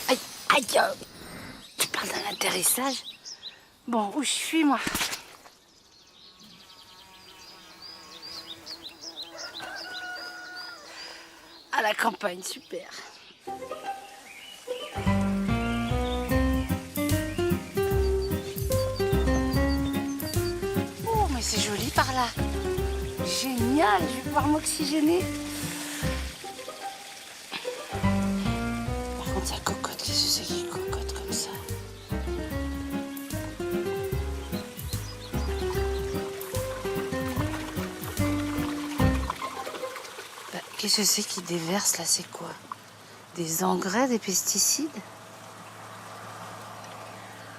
Aïe, aïe. Tu parles d'un atterrissage? Bon, où je suis, moi? À la campagne, super. Oh, mais c'est joli par là. Génial, je vais pouvoir m'oxygéner. Par contre, ça cocotte. Qu'est-ce que c'est qui cocotte comme ça? Qu'est-ce que c'est qui déverse là? C'est quoi? Des engrais, des pesticides?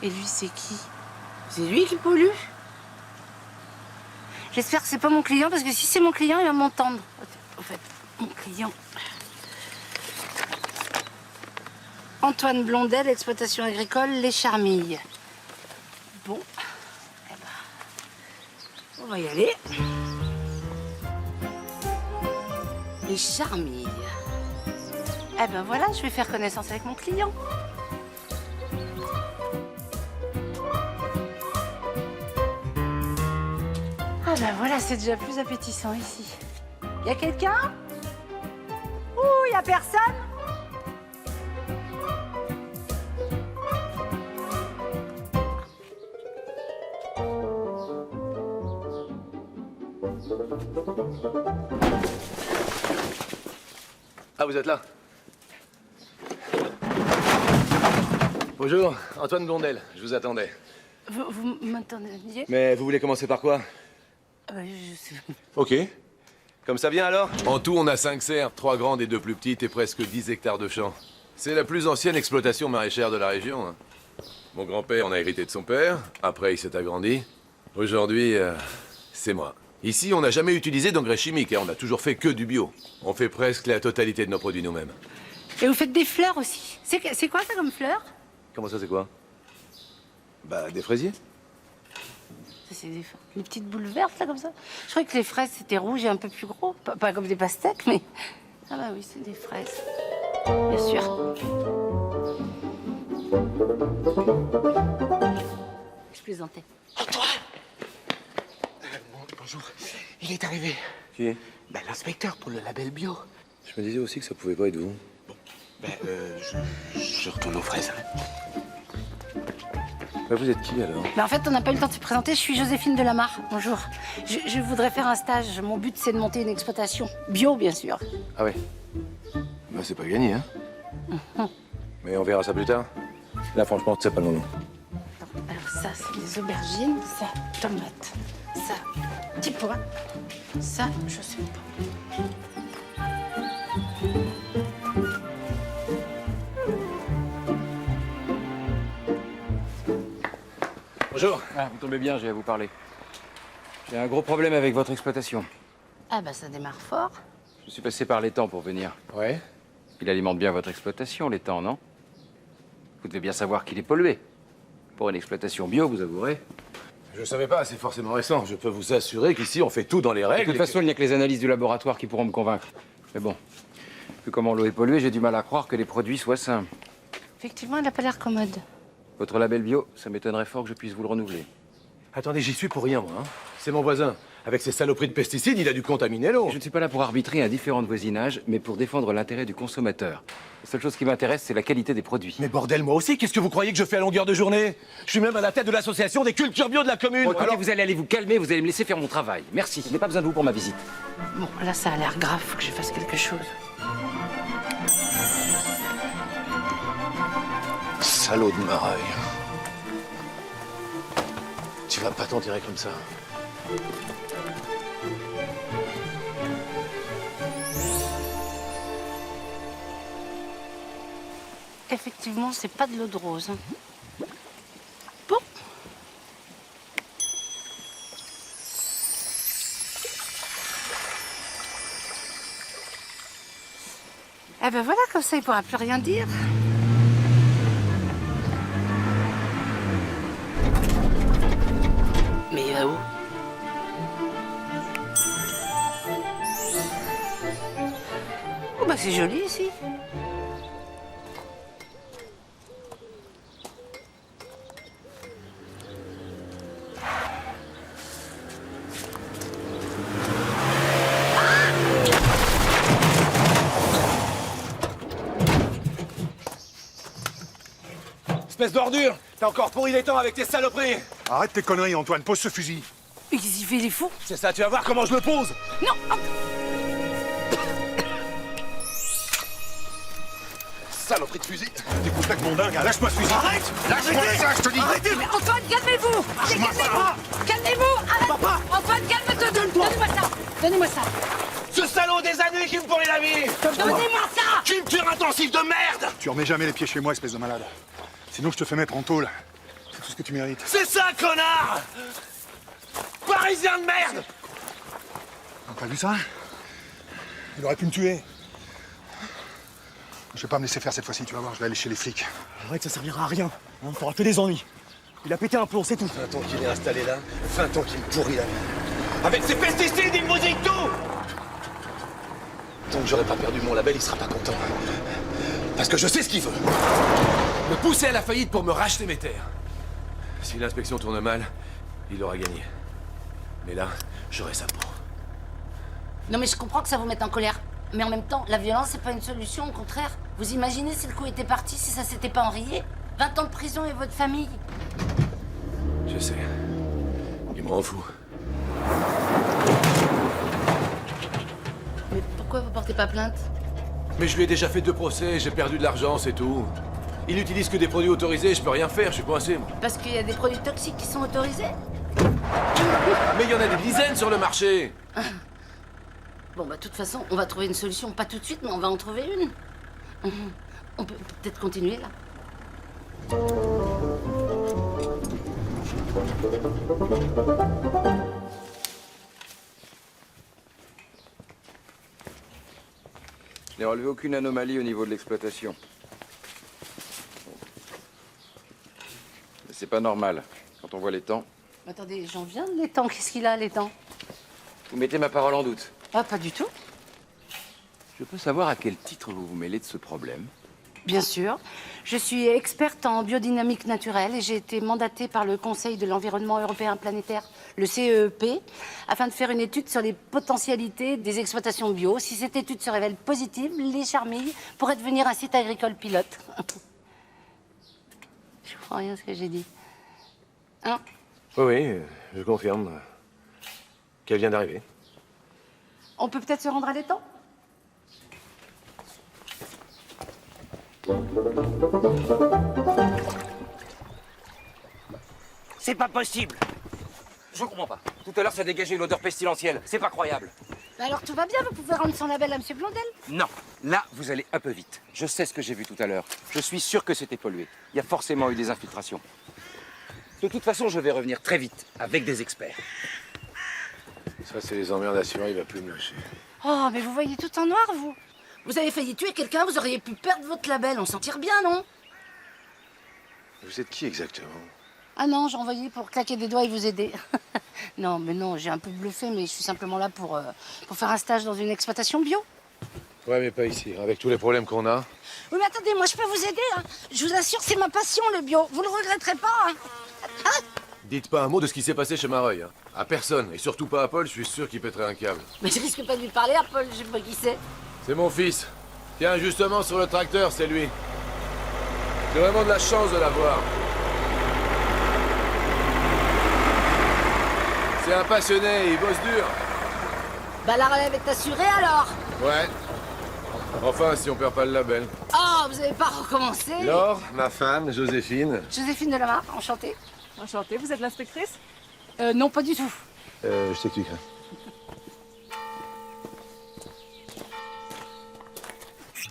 Et lui, c'est qui? C'est lui qui pollue? J'espère que c'est pas mon client, parce que si c'est mon client, il va m'entendre. En fait, mon client... Antoine Blondel, exploitation agricole, Les Charmilles. Bon, eh ben, on va y aller. Les Charmilles. Eh ben voilà, je vais faire connaissance avec mon client. Ah ben voilà, c'est déjà plus appétissant ici. Y a quelqu'un? Ouh, y a personne? Ah, vous êtes là? Bonjour, Antoine Blondel, je vous attendais. Vous m'entendiez? Mais vous voulez commencer par quoi? Je sais. Ok. Comme ça vient alors? En tout, on a 5 serres, 3 grandes et 2 plus petites et presque 10 hectares de champs. C'est la plus ancienne exploitation maraîchère de la région. Hein. Mon grand-père en a hérité de son père, après il s'est agrandi. Aujourd'hui, c'est moi. Ici, on n'a jamais utilisé d'engrais chimiques, hein. On a toujours fait que du bio. On fait presque la totalité de nos produits nous-mêmes. Et vous faites des fleurs aussi. C'est quoi ça comme fleurs? Comment ça, c'est quoi? Bah, des fraisiers. C'est des petites boules vertes, là, comme ça. Je croyais que les fraises, c'était rouge et un peu plus gros. Pas comme des pastèques, mais... Ah bah oui, c'est des fraises. Bien sûr. Je plaisantais. Antoine! Bonjour. Il est arrivé. Qui? Ben, l'inspecteur pour le label bio. Je me disais aussi que ça pouvait pas être vous. Bon, ben, je retourne aux fraises. Bah, vous êtes qui alors? Mais en fait, on n'a pas eu le temps de se présenter. Je suis Joséphine Delamarre. Bonjour. Je voudrais faire un stage. Mon but, c'est de monter une exploitation. Bio, bien sûr. Ah ouais. Bah, c'est pas gagné, hein? Mais on verra ça plus tard. Là, franchement, c'est pas le moment. Alors ça, c'est des aubergines. Ça, tomates. Ça, petits pois. Ça, je sais pas. Bonjour. Ah, vous tombez bien, j'ai à vous parler. J'ai un gros problème avec votre exploitation. Ah bah ça démarre fort. Je suis passé par l'étang pour venir. Ouais? Il alimente bien votre exploitation, l'étang, non? Vous devez bien savoir qu'il est pollué. Pour une exploitation bio, vous avouerez. Je savais pas, c'est forcément récent. Je peux vous assurer qu'ici, on fait tout dans les De règles. toute façon, il n'y a que les analyses du laboratoire qui pourront me convaincre. Mais bon, vu comment l'eau est polluée, j'ai du mal à croire que les produits soient sains. Effectivement, elle n'a pas l'air commode. Votre label bio, ça m'étonnerait fort que je puisse vous le renouveler. Attendez, j'y suis pour rien, moi. Hein. C'est mon voisin. Avec ses saloperies de pesticides, il a dû contaminer l'eau. Je ne suis pas là pour arbitrer un différent de voisinage, mais pour défendre l'intérêt du consommateur. La seule chose qui m'intéresse, c'est la qualité des produits. Mais bordel, moi aussi, qu'est-ce que vous croyez que je fais à longueur de journée? Je suis même à la tête de l'association des cultures bio de la commune. Bon, écoutez, Alors... vous allez aller vous calmer, vous allez me laisser faire mon travail. Merci, je n'ai pas besoin de vous pour ma visite. Bon, là, ça a l'air grave. Faut que je fasse quelque chose. Salaud de Mareuil. Tu vas pas t'en tirer comme ça. Effectivement, c'est pas de l'eau de rose. Hein. Bon. Eh ben voilà, comme ça, il pourra plus rien dire. Mais il va où? Oh bah c'est joli ici. Espèce d'ordure! T'as encore pourri les temps avec tes saloperies! Arrête tes conneries, Antoine, pose ce fusil. Mais qu'est-ce qu'il fait, il est fou? C'est ça, tu vas voir comment je le pose! Non! Oh, Saloperie de fusil. T'écoutes là que mon dingue, hein. Lâche-moi ce fusil. Arrête. Lâche-moi ça, je te dis. arrêtez! Mais Antoine, calmez-vous! Lâche-moi ça. Calmez-vous! Arrête! Antoine, calme-toi! Donnez-moi ça! Donnez-moi ça! Ce salaud des années qui me pourrit la vie! Donnez-moi ça! Culture intensive de merde! Tu remets jamais les pieds chez moi, espèce de malade. Sinon, je te fais mettre en tôle. C'est tout ce que tu mérites. C'est ça, connard! Parisien de merde! T'as vu ça? Il aurait pu me tuer. Je vais pas me laisser faire cette fois-ci, tu vas voir, je vais aller chez les flics. Arrête, ça servira à rien. Hein, t'auras que des ennuis. Il a pété un plomb, c'est tout. 20 ans qu'il est installé là, 20 ans qu'il me pourrit la vie. Avec ses pesticides, il mousille tout! Tant que j'aurai pas perdu mon label, il sera pas content. Parce que je sais ce qu'il veut. Me pousser à la faillite pour me racheter mes terres. Si l'inspection tourne mal, il aura gagné. Mais là, j'aurai sa peau. Non mais je comprends que ça vous mette en colère. Mais en même temps, la violence, c'est pas une solution, au contraire. Vous imaginez si le coup était parti, si ça s'était pas enrayé? 20 ans de prison et votre famille? Je sais. Il me rend fou. Mais pourquoi vous portez pas plainte? Mais je lui ai déjà fait 2 procès, j'ai perdu de l'argent, c'est tout. Il n'utilise que des produits autorisés, je peux rien faire, je suis coincé, moi. Parce qu'il y a des produits toxiques qui sont autorisés? Mais il y en a des dizaines sur le marché. Bon, bah, de toute façon, on va trouver une solution. Pas tout de suite, mais on va en trouver une. On peut peut-être continuer, là. Je n'ai relevé aucune anomalie au niveau de l'exploitation. Mais c'est pas normal, quand on voit l'étang. Attendez, j'en viens de l'étang. Qu'est-ce qu'il a, l'étang? Vous mettez ma parole en doute. Ah, pas du tout. Je peux savoir à quel titre vous vous mêlez de ce problème? Bien sûr. Je suis experte en biodynamique naturelle et j'ai été mandatée par le Conseil de l'environnement européen planétaire, le CEEP, afin de faire une étude sur les potentialités des exploitations bio. Si cette étude se révèle positive, les Charmilles pourraient devenir un site agricole pilote. Je comprends rien à ce que j'ai dit. Hein? Oui, je confirme. Qu'elle vient d'arriver. On peut peut-être se rendre à l'étang? C'est pas possible. Je comprends pas. Tout à l'heure, ça dégageait une odeur pestilentielle. C'est pas croyable. Bah alors tout va bien, vous pouvez rendre son label à M. Blondel. Non, là, vous allez un peu vite. Je sais ce que j'ai vu tout à l'heure. Je suis sûr que c'était pollué. Il y a forcément eu des infiltrations. De toute façon, je vais revenir très vite, avec des experts. Ça, c'est les emmerdes assurés, il va plus me lâcher. Oh, mais vous voyez tout en noir, vous. Vous avez failli tuer quelqu'un, vous auriez pu perdre votre label. On s'en tire bien, non? Vous êtes qui exactement? Ah non, j'ai envoyé pour claquer des doigts et vous aider. Non, mais non, j'ai un peu bluffé, mais je suis simplement là pour faire un stage dans une exploitation bio. Ouais, mais pas ici, avec tous les problèmes qu'on a. Oui, mais attendez, moi je peux vous aider, hein. Je vous assure, c'est ma passion, le bio. Vous le regretterez pas, hein. Dites pas un mot de ce qui s'est passé chez Mareuil. Hein. À personne, et surtout pas à Paul, je suis sûr qu'il pèterait un câble. Mais je risque pas de lui parler à Paul, je sais pas qui c'est. C'est mon fils. Tiens, justement, sur le tracteur, c'est lui. J'ai vraiment de la chance de l'avoir. C'est un passionné, il bosse dur. Bah la relève est assurée alors. Ouais. Enfin, si on perd pas le label. Oh, vous avez pas recommencé? Laure, ma femme, Joséphine. Joséphine Delamarre, enchantée. Enchantée, vous êtes l'inspectrice? Non, pas du tout. Je t'expliquerai.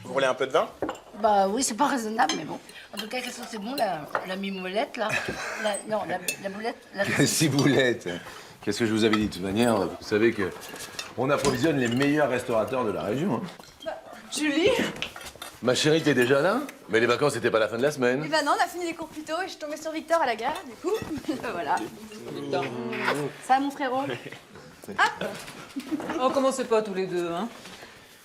Vous voulez un peu de vin? Bah oui, c'est pas raisonnable, mais bon. En tout cas, qu'est-ce que c'est bon, la mimolette, là? Non, la boulette, la... Ciboulette. Qu'est-ce que je vous avais dit de toute manière? Vous savez que on approvisionne les meilleurs restaurateurs de la région. Hein. Julie? Ma chérie, t'es déjà là? Mais les vacances, c'était pas la fin de la semaine. Eh ben non, on a fini les cours plus tôt et je suis tombée sur Victor à la gare, du coup. Voilà. Victor. Ça va, mon frérot? Oh, comment c'est pas tous les deux, hein?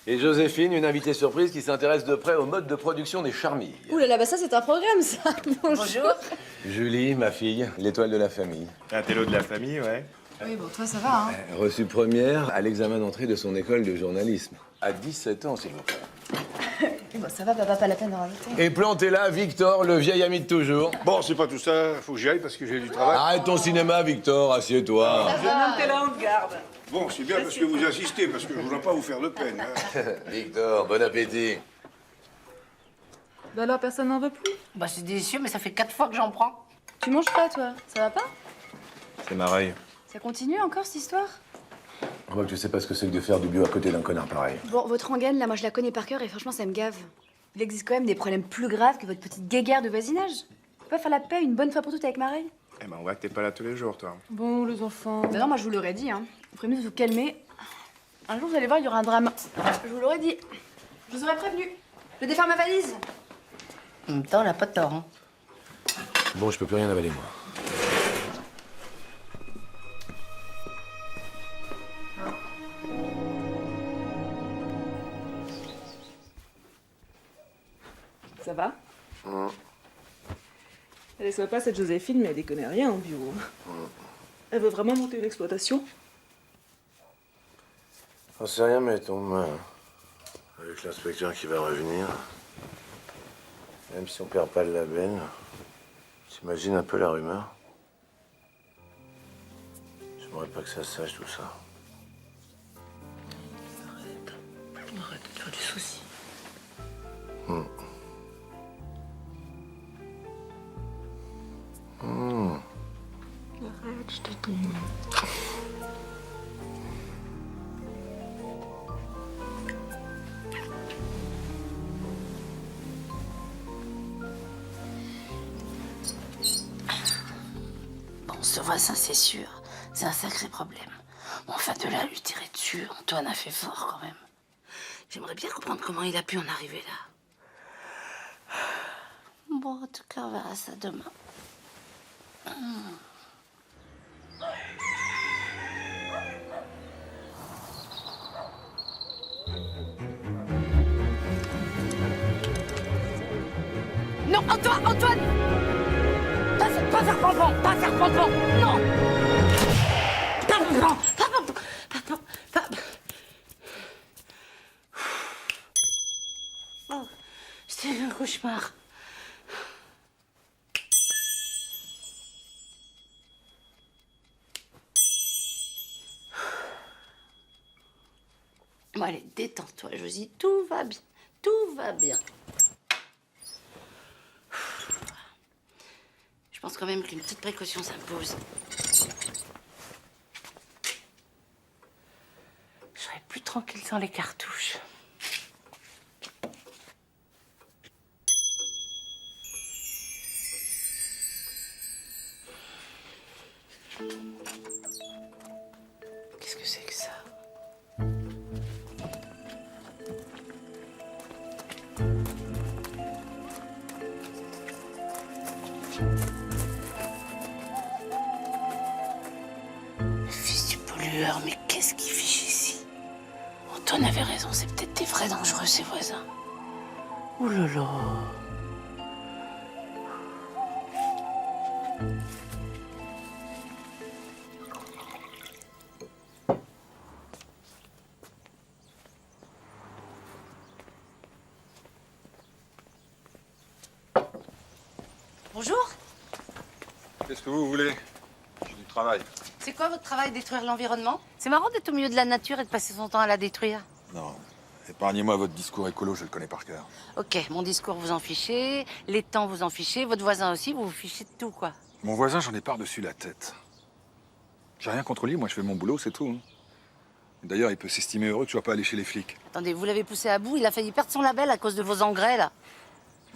Et Joséphine, une invitée surprise qui s'intéresse de près au mode de production des charmilles. Ouh là là, bah ça c'est un programme, ça. Bonjour. Julie, ma fille, l'étoile de la famille. Un télo de la famille, ouais. Oui, bon, toi ça va, hein. Reçue première à l'examen d'entrée de son école de journalisme. À 17 ans, s'il vous plaît. Bon, ça va, papa, pas la peine d'en rajouter. Et plantez-là, Victor, le vieil ami de toujours. Bon, c'est pas tout ça. Faut que j'y aille parce que j'ai du travail. Arrête ton cinéma, Victor, assieds-toi. T'es là, on te garde. Bon, c'est bien parce que vous insistez, parce que je voudrais pas vous faire de peine. Hein. Victor, bon appétit. Bah alors, personne n'en veut plus? Bah, c'est délicieux, mais ça fait 4 fois que j'en prends. Tu manges pas, toi? Ça va pas? C'est Mareille. Ça continue encore, cette histoire? Je vois que tu sais pas ce que c'est que de faire du bio à côté d'un connard pareil. Bon, votre rengaine, là, moi, je la connais par cœur et franchement, ça me gave. Il existe quand même des problèmes plus graves que votre petite guéguerre de voisinage. Faut pas faire la paix une bonne fois pour toutes avec Mareille. Eh ben, on voit que t'es pas là tous les jours, toi. Bon, les enfants. Bah non, moi, je vous l'aurais dit, hein. Vous ferez mieux de vous calmer. Un jour, vous allez voir, il y aura un drame. Je vous l'aurais dit. Je vous aurais prévenu. Je défaire ma valise. En même temps, elle a pas de tort, hein. Bon, je peux plus rien avaler, moi. Ça va? Elle est sympa, cette Joséphine, mais elle y connaît rien en bio. Elle veut vraiment monter une exploitation? J'en sais rien, mais tombe avec l'inspecteur qui va revenir. Même si on perd pas le label, t'imagines un peu la rumeur? J'aimerais pas que ça se sache tout ça. Arrête de te faire du souci. Arrête, je te demande. Bon, ce voisin, c'est sûr, c'est un sacré problème. Bon, enfin, de là à lui tirer dessus, Antoine a fait fort quand même. J'aimerais bien comprendre comment il a pu en arriver là. Bon, en tout cas, on verra ça demain. Non, Antoine! Pas faire pompon! Pas faire pompon! Non! Pas pompon! Pas pompon! Pas pompon! Pas... Oh, c'était un cauchemar. Bon, allez, détends-toi, Josie, tout va bien. Tout va bien. Je pense quand même qu'une petite précaution s'impose. Je serai plus tranquille sans les cartouches. Qu'est-ce que c'est que ça? Le fils du pollueur, mais qu'est-ce qu'il fiche ici? Antoine avait raison, c'est peut-être des vrais dangereux, ces voisins. Ouh là là. Bonjour. Qu'est-ce que vous voulez? J'ai du travail. C'est quoi votre travail, détruire l'environnement? C'est marrant d'être au milieu de la nature et de passer son temps à la détruire. Non. Épargnez-moi votre discours écolo, je le connais par cœur. Ok, mon discours vous en fichez, les temps vous en fichez, votre voisin aussi, vous vous fichez de tout, quoi. Mon voisin, j'en ai par-dessus la tête. J'ai rien contre lui, moi je fais mon boulot, c'est tout. Hein. D'ailleurs, il peut s'estimer heureux que je sois pas allé chez les flics. Attendez, vous l'avez poussé à bout, il a failli perdre son label à cause de vos engrais, là.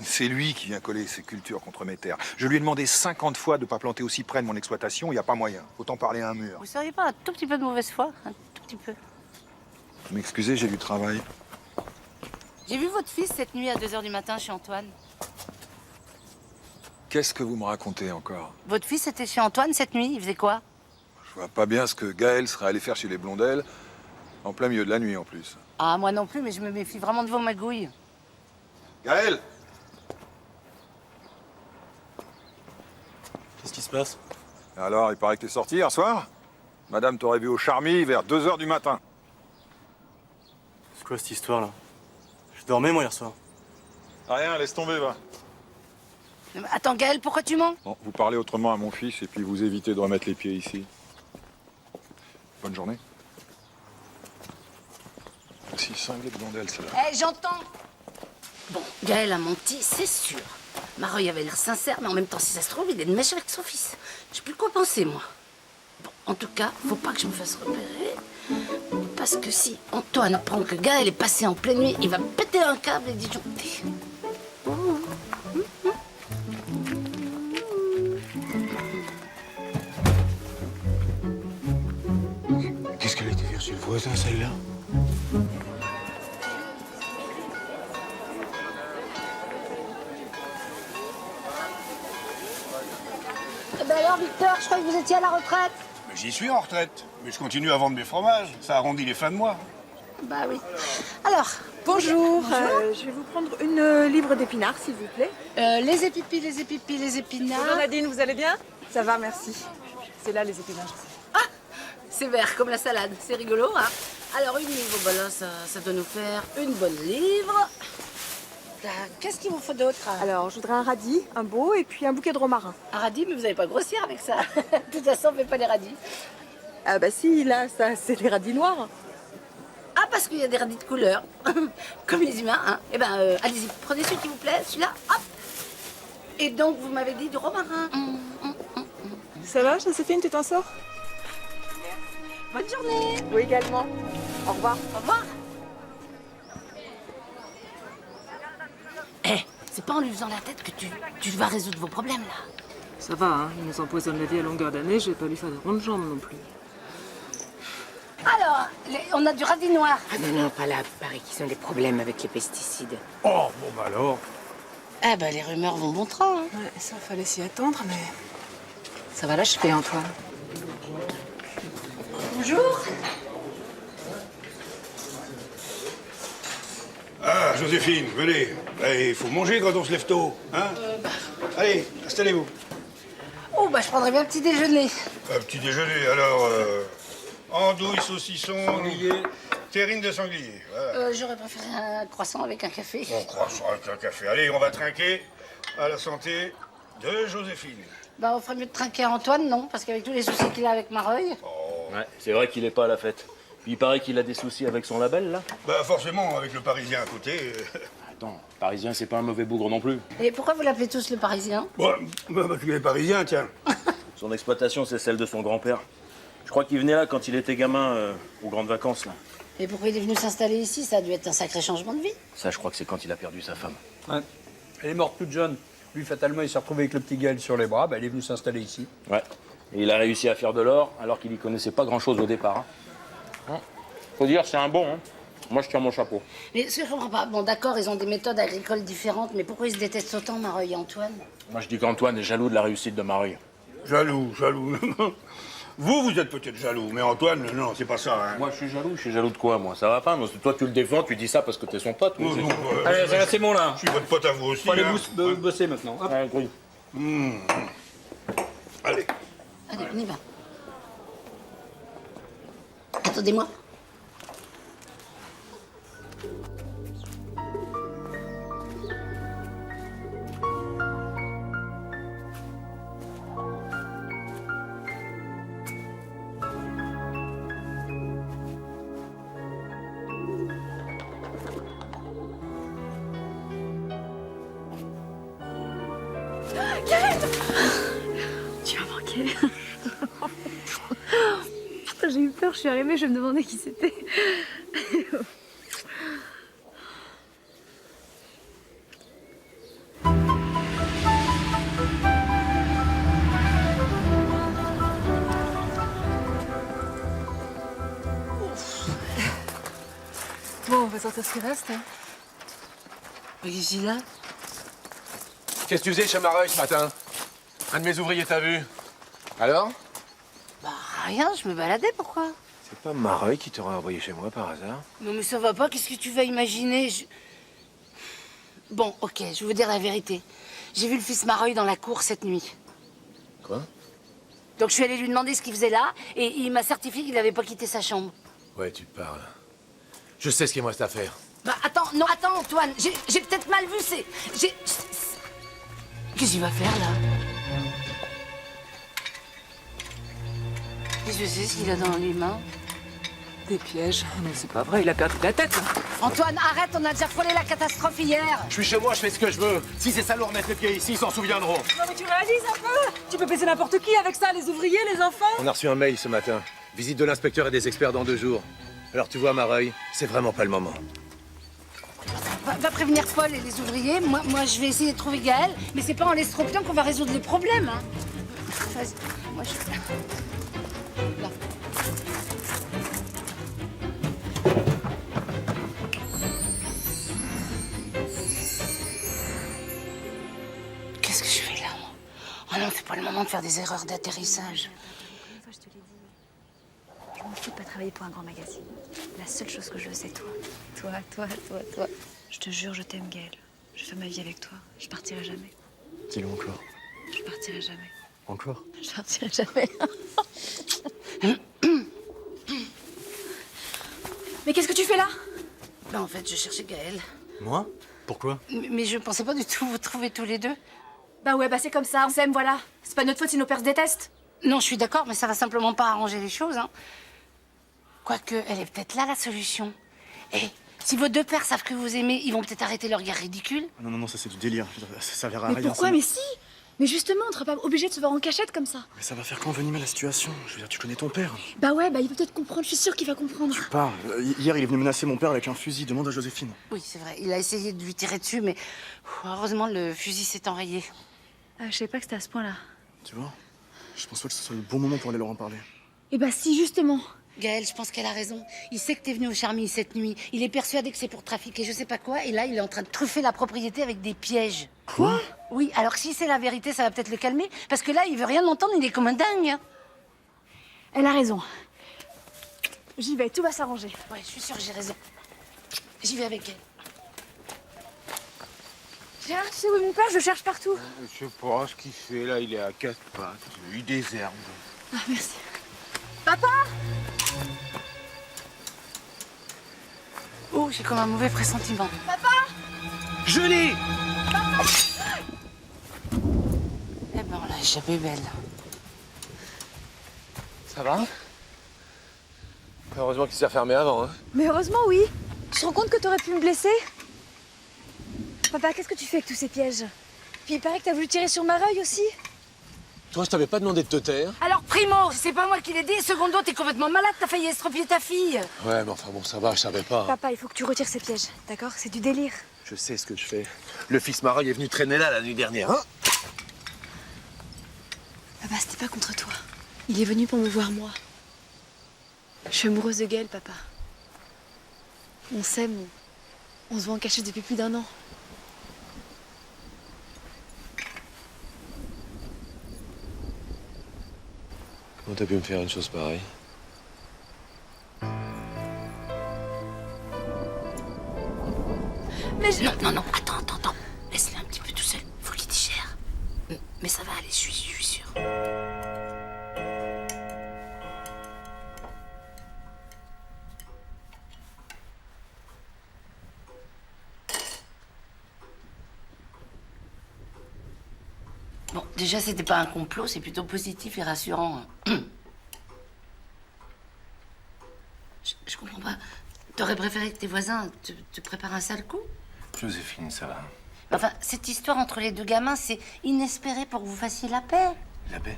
C'est lui qui vient coller ses cultures contre mes terres. Je lui ai demandé 50 fois de ne pas planter aussi près de mon exploitation, il n'y a pas moyen. Autant parler à un mur. Vous seriez pas un tout petit peu de mauvaise foi? Un tout petit peu. Vous m'excusez, j'ai du travail. J'ai vu votre fils cette nuit à 2h du matin chez Antoine. Qu'est-ce que vous me racontez encore? Votre fils était chez Antoine cette nuit, il faisait quoi? Je vois pas bien ce que Gaël serait allé faire chez les Blondelles, en plein milieu de la nuit en plus. Ah, moi non plus, mais je me méfie vraiment de vos magouilles. Gaël! Qu'est-ce qui se passe? Alors, il paraît que t'es sorti hier soir? Madame t'aurait vu au Charmy vers 2h du matin. C'est quoi cette histoire là? Je dormais moi hier soir. Rien, laisse tomber, va. Mais attends, Gaël, pourquoi tu mens? Bon, vous parlez autrement à mon fils et puis vous évitez de remettre les pieds ici. Bonne journée. Si, cinglé de blondelle, celle-là. Eh, j'entends. Bon, Gaël a menti, c'est sûr. Mareuil avait l'air sincère, mais en même temps, si ça se trouve, il est de mèche avec son fils. Je sais plus quoi penser, moi. Bon, en tout cas, faut pas que je me fasse repérer. Parce que si Antoine apprend que Gaël est passé en pleine nuit, il va péter un câble et disjoncter. Qu'est-ce qu'elle a été faire chez le voisin, celle-là? Eh ben alors, Victor, je crois que vous étiez à la retraite. J'y suis en retraite, mais je continue à vendre mes fromages. Ça arrondit les fins de mois. Bah oui. Alors, Bonjour, je vais vous prendre une livre d'épinards, s'il vous plaît. les épipis, les épipis, les épinards. Bonjour Nadine, vous allez bien? Ça va, merci. C'est là les épinards. C'est vert comme la salade, c'est rigolo, hein. Alors, une livre, bah là, ça doit nous faire une bonne livre. Là, qu'est-ce qu'il vous faut d'autre? Alors, je voudrais un radis, un beau, et puis un bouquet de romarin. Un radis, mais vous n'allez pas grossir avec ça. De toute façon, on ne fait pas les radis. Ah bah si, là, ça, c'est les radis noirs. Ah, parce qu'il y a des radis de couleur, comme les humains, hein. Eh ben, allez-y, prenez celui qui vous plaît, celui-là, hop. Et donc, vous m'avez dit du romarin. Ça va, Joséphine, tu t'en sors? Bonne journée. Vous également. Au revoir. Au revoir. Eh, c'est pas en lui faisant la tête que tu vas résoudre vos problèmes, là. Ça va, hein, il nous empoisonne la vie à longueur d'année, je vais pas lui faire des rondes jambes non plus. Alors, on a du radis noir. Ah non, pas là. Pareil qu'ils ont des problèmes avec les pesticides. Oh, bon bah alors. Ah bah, les rumeurs vont bon train, hein. Ouais, ça, fallait s'y attendre, mais... Ça va l'achever, Antoine. Bonjour. Ah, Joséphine, venez. Il faut manger quand on se lève tôt, hein? Allez, installez-vous. Oh, bah, je prendrais bien un petit déjeuner. Petit déjeuner, alors... andouille, saucisson, sanglier, terrine de sanglier. Voilà. J'aurais préféré un croissant avec un café. On croissant avec un café. Allez, on va trinquer à la santé de Joséphine. Bah, on ferait mieux de trinquer à Antoine, non? Parce qu'avec tous les soucis qu'il a avec Mareuil. Ouais, c'est vrai qu'il est pas à la fête. Puis il paraît qu'il a des soucis avec son label, là. Bah forcément, avec le Parisien à côté. Attends, Parisien, c'est pas un mauvais bougre non plus. Et pourquoi vous l'appelez tous le Parisien? Bah, parce qu'il est parisien, tiens. Son exploitation, c'est celle de son grand-père. Je crois qu'il venait là quand il était gamin, aux grandes vacances, là. Et pourquoi il est venu s'installer ici? Ça a dû être un sacré changement de vie. Ça, je crois que c'est quand il a perdu sa femme. Ouais. Elle est morte toute jeune. Lui, fatalement, il s'est retrouvé avec le petit Gaël sur les bras. Bah, il est venu s'installer ici. Ouais. Et il a réussi à faire de l'or, alors qu'il y connaissait pas grand-chose au départ. Hein. Faut dire, c'est un bon, hein. Moi, je tire mon chapeau. Mais ce que je comprends pas, bon d'accord, ils ont des méthodes agricoles différentes, mais pourquoi ils se détestent autant, Mareuil et Antoine? Moi, je dis qu'Antoine est jaloux de la réussite de Mareuil. Jaloux, jaloux. Vous êtes peut-être jaloux, mais Antoine, non, c'est pas ça, hein. Moi, je suis jaloux de quoi, moi? Ça va pas, moi. Toi, tu le défends, tu dis ça parce que t'es son pote. Non, non, Allez, c'est bon, là. Je suis votre pote à vous aussi. Faut aller hein. bosser maintenant. Hop. Ouais, oui. Allez. Allez, on y va. Attendez-moi. Tu m'as manqué. Putain, j'ai eu peur, je suis arrivée, je me demandais qui c'était. Bon, on va sortir ce qui reste, hein. Ici, là. Qu'est-ce que tu faisais chez Mareuil ce matin? Un de mes ouvriers t'a vu. Alors? Bah, rien, je me baladais, pourquoi? C'est pas Mareuil qui t'aurait envoyé chez moi par hasard? Non, mais ça va pas, qu'est-ce que tu vas imaginer? Bon, ok, je vais vous dire la vérité. J'ai vu le fils Mareuil dans la cour cette nuit. Quoi? Donc je suis allée lui demander ce qu'il faisait là, et il m'a certifié qu'il n'avait pas quitté sa chambre. Ouais, tu parles. Je sais ce qu'il me reste à faire. Bah attends, non, attends Antoine, j'ai peut-être mal vu, Qu'est-ce qu'il va faire là? Qu'est-ce que c'est ce qu'il a dans les mains? Des pièges. Non, c'est pas vrai, il a perdu la tête. Antoine, arrête, on a déjà frôlé la catastrophe hier. Je suis chez moi, je fais ce que je veux. Si ces salauds remettent les pieds ici, ils s'en souviendront. Non mais tu réalises un peu? Tu peux baiser n'importe qui avec ça, les ouvriers, les enfants. On a reçu un mail ce matin. Visite de l'inspecteur et des experts dans 2 jours. Alors tu vois, Mareuil, c'est vraiment pas le moment. Va prévenir Paul et les ouvriers. Moi, je vais essayer de trouver Gaël, mais c'est pas en l'estropiant qu'on va résoudre les problèmes. Hein. Vas-y, moi je... Là. Qu'est-ce que je fais là, moi? Oh non, c'est pas le moment de faire des erreurs d'atterrissage. Je te l'ai dit. Je m'en fous de pas travailler pour un grand magazine. La seule chose que je veux, c'est toi. Toi. Je te jure, je t'aime, Gaël. Je fais ma vie avec toi. Je partirai jamais. Dis-le encore. Je partirai jamais. Encore? Je partirai jamais. Mais qu'est-ce que tu fais là? Ben, en fait, je cherchais Gaël. Moi? Pourquoi? Mais je pensais pas du tout vous trouver tous les deux. Bah ouais, c'est comme ça, on s'aime, voilà. C'est pas notre faute si nos pères se détestent. Non, je suis d'accord, mais ça va simplement pas arranger les choses, hein. Quoique, elle est peut-être là, la solution. Et si vos 2 pères savent que vous aimez, ils vont peut-être arrêter leur guerre ridicule. Non, ça c'est du délire. Ça servira à Mais rien. pourquoi? ça. Mais si! Mais justement, on ne sera pas obligé de se voir en cachette comme ça. Mais ça va faire qu'envenimer la situation. Je veux dire, tu connais ton père. Bah ouais, il va peut-être comprendre, je suis sûre qu'il va comprendre. Tu parles. Hier, il est venu menacer mon père avec un fusil. Demande à Joséphine. Oui, c'est vrai, il a essayé de lui tirer dessus, mais heureusement, le fusil s'est enrayé. Ah, je savais pas que c'était à ce point-là. Tu vois? Je pense pas que ce soit le bon moment pour aller leur en parler. Eh bah si, justement. Gaël, je pense qu'elle a raison. Il sait que t'es venu au Charmilles cette nuit. Il est persuadé que c'est pour trafiquer je sais pas quoi, et là, il est en train de truffer la propriété avec des pièges. Quoi? Oui, alors si c'est la vérité, ça va peut-être le calmer, parce que là, il veut rien entendre, il est comme un dingue. Hein. Elle a raison. J'y vais, tout va s'arranger. Ouais, je suis sûre que j'ai raison. J'y vais avec elle. Tiens, tu sais où est mon père? Je le cherche partout. Je sais pas ce qu'il fait là, il est à 4 pattes. Il désherbe. Ah, merci. Papa! Oh, j'ai comme un mauvais pressentiment. Papa! Je l'ai! Eh ben, on l'a échappé belle. Ça va? Heureusement qu'il s'est refermé avant, hein. Mais heureusement, oui. Tu te rends compte que t'aurais pu me blesser? Papa, qu'est-ce que tu fais avec tous ces pièges? Puis il paraît que t'as voulu tirer sur Mareuil aussi. Toi, je t'avais pas demandé de te taire. Alors, primo, c'est pas moi qui l'ai dit. Secondo, t'es complètement malade, t'as failli estropier ta fille. Ouais, mais enfin bon, ça va, je savais pas. Papa, il faut que tu retires ces pièges, d'accord? C'est du délire. Je sais ce que je fais. Le fils Mareuil est venu traîner là la nuit dernière, hein. Papa, c'était pas contre toi. Il est venu pour me voir, moi. Je suis amoureuse de Gaël, papa. On s'aime, on se voit en cachette depuis plus d'1 an. Comment t'as pu me faire une chose pareille? Mais je... Non, attends. Laisse-le un petit peu tout seul. Faut qu'il digère. Mais ça va aller, je suis sûre. Bon, déjà, c'était pas un complot, c'est plutôt positif et rassurant. Je comprends pas. T'aurais préféré que tes voisins te préparent un sale coup? Joséphine, ça va. Enfin, cette histoire entre les 2 gamins, c'est inespéré pour que vous fassiez la paix. La paix?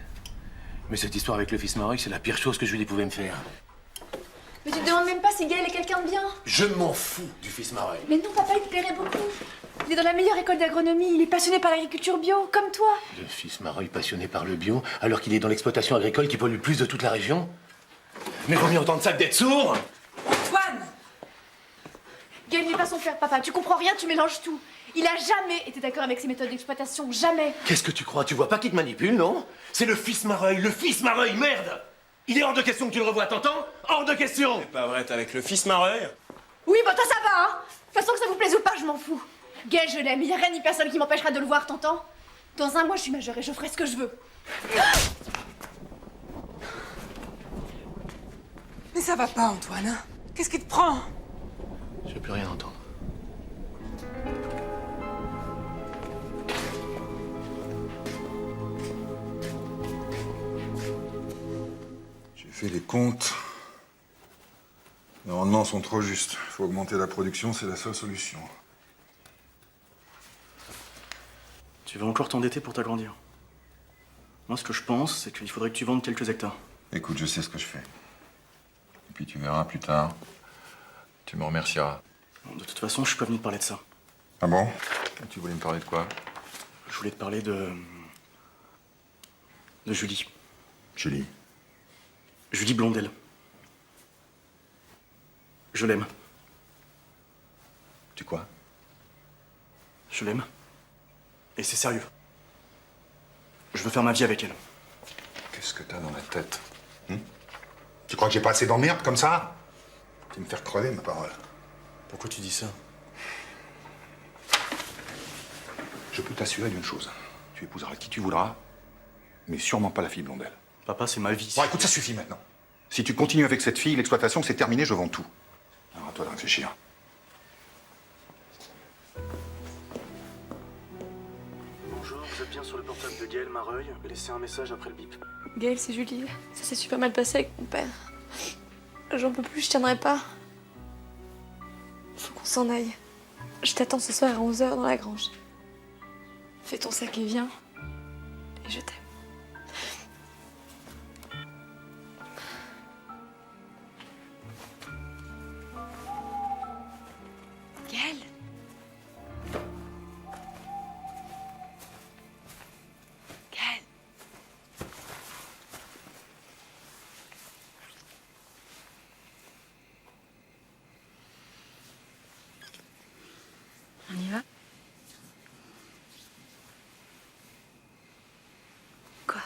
Mais cette histoire avec le fils Mareuil, c'est la pire chose que Julie pouvait me faire. Mais tu te demandes même pas si Gaël est quelqu'un de bien. Je m'en fous du fils Mareuil. Mais non, papa, il te plairait beaucoup. Il est dans la meilleure école d'agronomie, il est passionné par l'agriculture bio, comme toi. Le fils Mareuil passionné par le bio, alors qu'il est dans l'exploitation agricole qui pollue le plus de toute la région? Mais vaut mieux entendre ça que d'être sourd! Antoine! Gaël n'est pas son frère, papa. Tu comprends rien, tu mélanges tout. Il a jamais été d'accord avec ses méthodes d'exploitation, jamais. Qu'est-ce que tu crois? Tu vois pas qu'il te manipule, non? C'est le fils Mareuil, merde! Il est hors de question que tu le revoies, t'entends? Hors de question! C'est pas vrai, t'es avec le fils Mareuil? Oui, bah toi ça va, hein. De toute façon, que ça vous plaise ou pas, je m'en fous. Gaël, je l'aime, il y a rien ni personne qui m'empêchera de le voir, t'entends? Dans 1 mois, je suis majeure et je ferai ce que je veux. Mais ça va pas, Antoine. Hein. Qu'est-ce qui te prend? Je veux plus rien entendre. J'ai fait les comptes. Les rendements sont trop justes. Il faut augmenter la production, c'est la seule solution. Tu vas encore t'endetter pour t'agrandir. Moi, ce que je pense, c'est qu'il faudrait que tu vendes quelques hectares. Écoute, je sais ce que je fais. Et puis tu verras plus tard. Tu me remercieras. Bon, de toute façon, je suis pas venu te parler de ça. Ah bon? Et tu voulais me parler de quoi? Je voulais te parler de Julie. Julie. Julie Blondel. Je l'aime. Tu quoi? Je l'aime. Et c'est sérieux. Je veux faire ma vie avec elle. Qu'est-ce que t'as dans la tête? Tu crois que j'ai pas assez d'emmerde comme ça? Tu vas me faire crever, ma parole. Pourquoi tu dis ça? Je peux t'assurer d'une chose. Tu épouseras qui tu voudras, mais sûrement pas la fille Blondel. Papa, c'est ma vie. Bon, écoute, ça suffit maintenant. Si tu continues avec cette fille, l'exploitation, c'est terminé, je vends tout. Alors à toi de réfléchir. Bonjour, vous êtes bien sur le portable de Gaël Mareuil. Laissez un message après le bip. Gaël, c'est Julie. Ça s'est super mal passé avec mon père. J'en peux plus, je tiendrai pas. Faut qu'on s'en aille. Je t'attends ce soir à 11h dans la grange. Fais ton sac et viens. Et je t'aime. Gaël. Gaël. On y va? Quoi?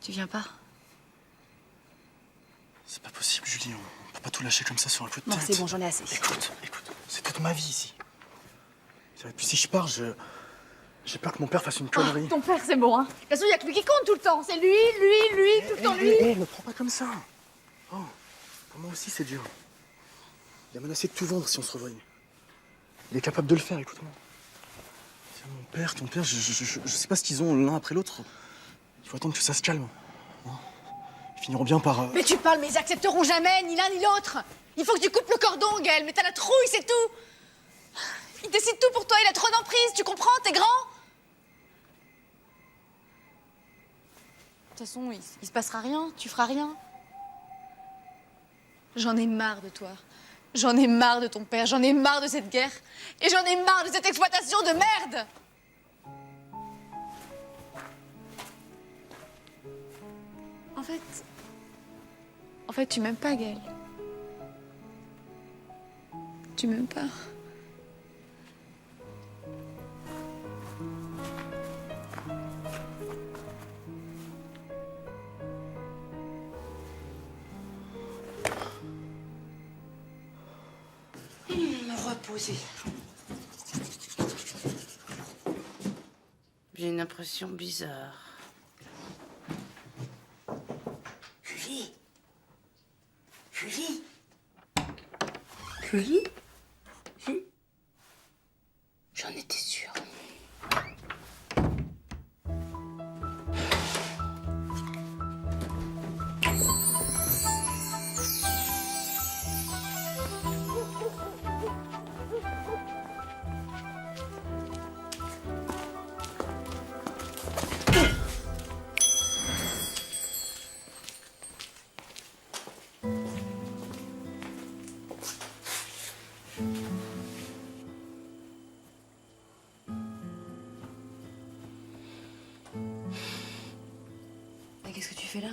Tu viens pas? C'est pas possible, Julie. On peut pas tout lâcher comme ça sur un coup de Non, tête. c'est bon, j'en ai assez. Écoute, c'est toute ma vie ici. Et puis si je pars, j'ai peur que mon père fasse une connerie. Ton père, c'est bon, hein. De toute façon, il y a que lui qui compte tout le temps. C'est lui, tout le temps lui. Me prends pas comme ça. Oh, pour moi aussi, c'est dur. Il a menacé de tout vendre si on se revoyait. Il est capable de le faire, écoute-moi. C'est mon père, ton père, je sais pas ce qu'ils ont l'un après l'autre. Il faut attendre que ça se calme. Hein. Ils finiront bien par... Mais tu parles, mais ils accepteront jamais, ni l'un ni l'autre. Il faut que tu coupes le cordon, Gaël. Mais t'as la trouille, c'est tout. Il décide tout pour toi, il a trop d'emprise, tu comprends? T'es grand. De toute façon, il se passera rien, tu feras rien. J'en ai marre de toi. J'en ai marre de ton père, j'en ai marre de cette guerre. Et j'en ai marre de cette exploitation de merde. En fait, tu m'aimes pas, Gaël. Tu m'aimes pas. Me reposer. J'ai une impression bizarre. Julie? Julie? Julie? J'en étais sûre. Qu'est-ce que tu fais là?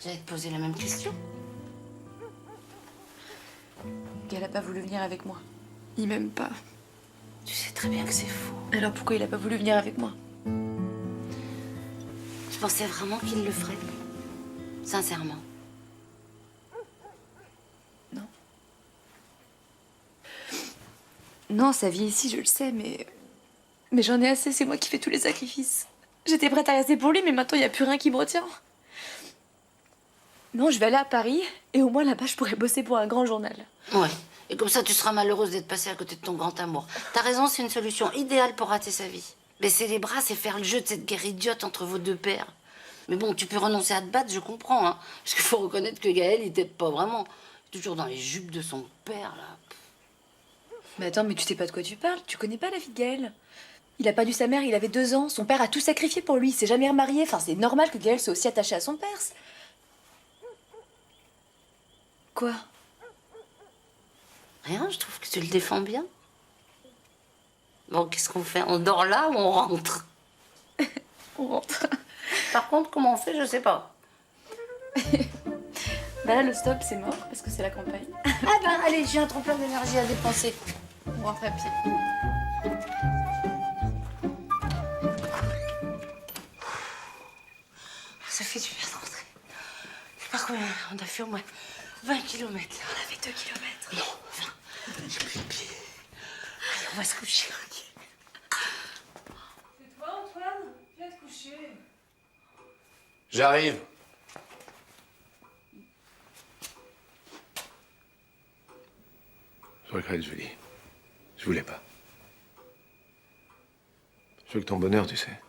J'allais te poser la même question. Gaël a pas voulu venir avec moi. Il m'aime pas. Tu sais très bien que c'est faux. Alors pourquoi il a pas voulu venir avec moi? Je pensais vraiment qu'il le ferait. Sincèrement. Non. Non, sa vie ici, je le sais, mais j'en ai assez, c'est moi qui fais tous les sacrifices. J'étais prête à rester pour lui, mais maintenant, il n'y a plus rien qui me retient. Non, je vais aller à Paris et au moins là-bas, je pourrais bosser pour un grand journal. Ouais. Et comme ça, tu seras malheureuse d'être passée à côté de ton grand amour. T'as raison, c'est une solution idéale pour rater sa vie. Baisser les bras, c'est faire le jeu de cette guerre idiote entre vos deux pères. Mais bon, tu peux renoncer à te battre, je comprends, hein. Parce qu'il faut reconnaître que Gaël, il t'aide pas vraiment. Toujours dans les jupes de son père, là. Mais attends, mais tu sais pas de quoi tu parles. Tu connais pas la vie de Gaël. Il a perdu sa mère, il avait 2 ans. Son père a tout sacrifié pour lui. Il s'est jamais remarié. Enfin, c'est normal que Gaël soit aussi attaché à son père. Quoi? Rien, je trouve que tu le défends bien. Bon, qu'est-ce qu'on fait? On dort là ou on rentre? On rentre. Par contre, comment on fait, je sais pas. Bah là, le stop, c'est mort parce que c'est la campagne. Ah ben, allez, j'ai un trop plein d'énergie à dépenser. On rentre à pied. Ça fait du bien de rentrer. Je sais pas combien, on a fait au moins 20 km là. On a fait 2 kilomètres. Non, 20. J'ai plus de pied. Allez, on va se coucher. C'est toi, Antoine? Viens te coucher. J'arrive. Je regrette, Julie. Je voulais pas. Je veux que ton bonheur, tu sais.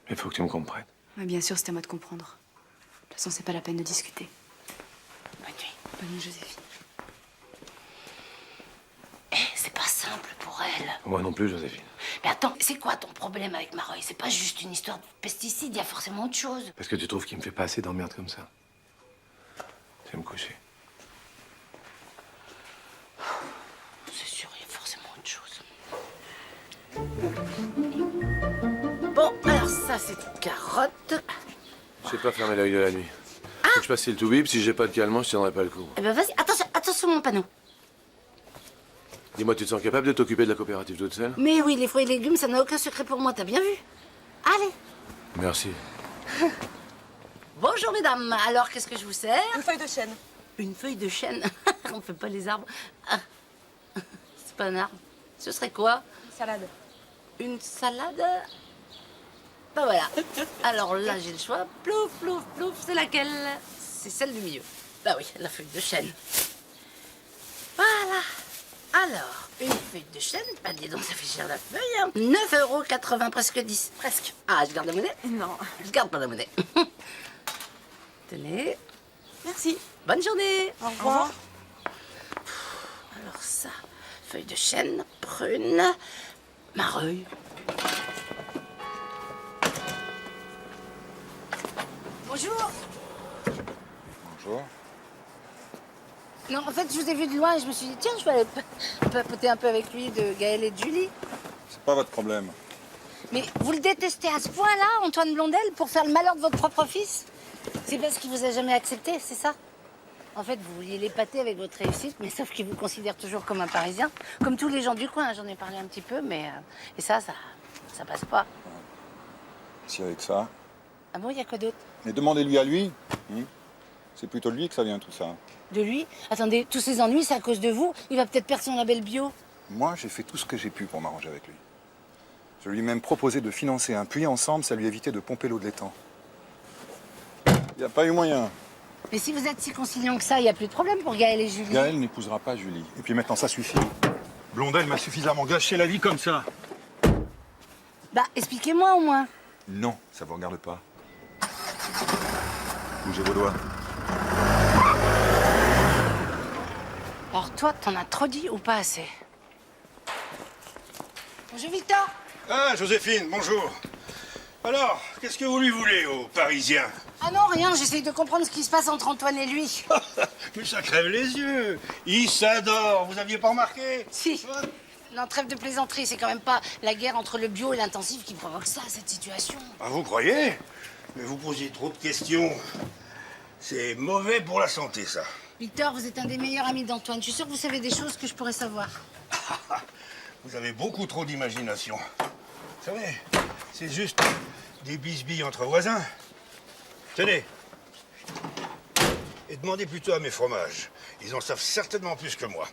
Mais il faut que tu me comprennes. Ouais, bien sûr, c'est à moi de comprendre. De toute façon, c'est pas la peine de discuter. Bonne nuit. Bonne nuit, Joséphine. C'est pas simple pour elle. Moi non plus, Joséphine. Mais attends, c'est quoi ton problème avec Maroy? C'est pas juste une histoire de pesticides, il y a forcément autre chose. Parce que tu trouves qu'il me fait pas assez d'emmerde comme ça. Je vais me coucher. C'est sûr, il y a forcément autre chose. Bon, alors ça, c'est une carotte. Je sais pas fermer l'œil de la nuit. Faut que je passe le tout bip. Si j'ai pas de calmant, je tiendrai pas le coup. Eh ben vas-y, attention mon panneau. Dis-moi, tu te sens capable de t'occuper de la coopérative toute seule? Mais oui, les fruits et légumes, ça n'a aucun secret pour moi, t'as bien vu? Allez. Merci. Bonjour mesdames, alors qu'est-ce que je vous sers? Une feuille de chêne. Une feuille de chêne. On fait pas les arbres. Ah. C'est pas un arbre. Ce serait quoi? Une salade. Une salade? Ben voilà. Alors là, j'ai le choix. Plouf, plouf, plouf. C'est laquelle? C'est celle du milieu. Bah oui, la feuille de chêne. Voilà. Alors, une feuille de chêne. Bah dis donc, ça fait cher la feuille. Hein. 9,80 €, presque 10. Presque. Ah, je garde la monnaie? Non. Je garde pas la monnaie. Tenez. Merci. Bonne journée. Au revoir. Alors ça, feuille de chêne, prune, mareuil. Bonjour. Bonjour. Non, en fait, je vous ai vu de loin et je me suis dit, tiens, je vais aller papoter un peu avec lui de Gaël et de Julie. C'est pas votre problème. Mais vous le détestez à ce point-là, Antoine Blondel, pour faire le malheur de votre propre fils? C'est parce qu'il vous a jamais accepté, c'est ça? En fait, vous vouliez l'épater avec votre réussite, mais sauf qu'il vous considère toujours comme un Parisien. Comme tous les gens du coin, j'en ai parlé un petit peu, mais... et ça passe pas. Si avec ça. Ah bon, il y a quoi d'autre? Mais demandez-lui à lui. C'est plutôt de lui que ça vient tout ça. De lui? Attendez, tous ces ennuis, c'est à cause de vous? Il va peut-être perdre son label bio. Moi, j'ai fait tout ce que j'ai pu pour m'arranger avec lui. Je lui ai même proposé de financer un puits ensemble, ça lui évitait de pomper l'eau de l'étang. Il n'y a pas eu moyen. Mais si vous êtes si conciliant que ça, il n'y a plus de problème pour Gaël et Julie. Gaël n'épousera pas Julie. Et puis maintenant, ça suffit. Blondel m'a suffisamment gâché la vie comme ça. Bah, expliquez-moi au moins. Non, ça vous regarde pas. Bougez vos doigts. Alors toi, t'en as trop dit ou pas assez? Bonjour Victor. Ah, Joséphine, bonjour. Alors, qu'est-ce que vous lui voulez aux Parisiens? Ah non, rien, j'essaye de comprendre ce qui se passe entre Antoine et lui. Mais ça crève les yeux. Ils s'adorent, vous aviez pas remarqué? Si. Non, trêve de plaisanterie, c'est quand même pas la guerre entre le bio et l'intensif qui provoque ça, cette situation. Ah, vous croyez? Mais vous posez trop de questions. C'est mauvais pour la santé, ça. Victor, vous êtes un des meilleurs amis d'Antoine. Je suis sûre que vous savez des choses que je pourrais savoir. Vous avez beaucoup trop d'imagination. Vous savez, c'est juste des bisbilles entre voisins. Tenez. Et demandez plutôt à mes fromages. Ils en savent certainement plus que moi.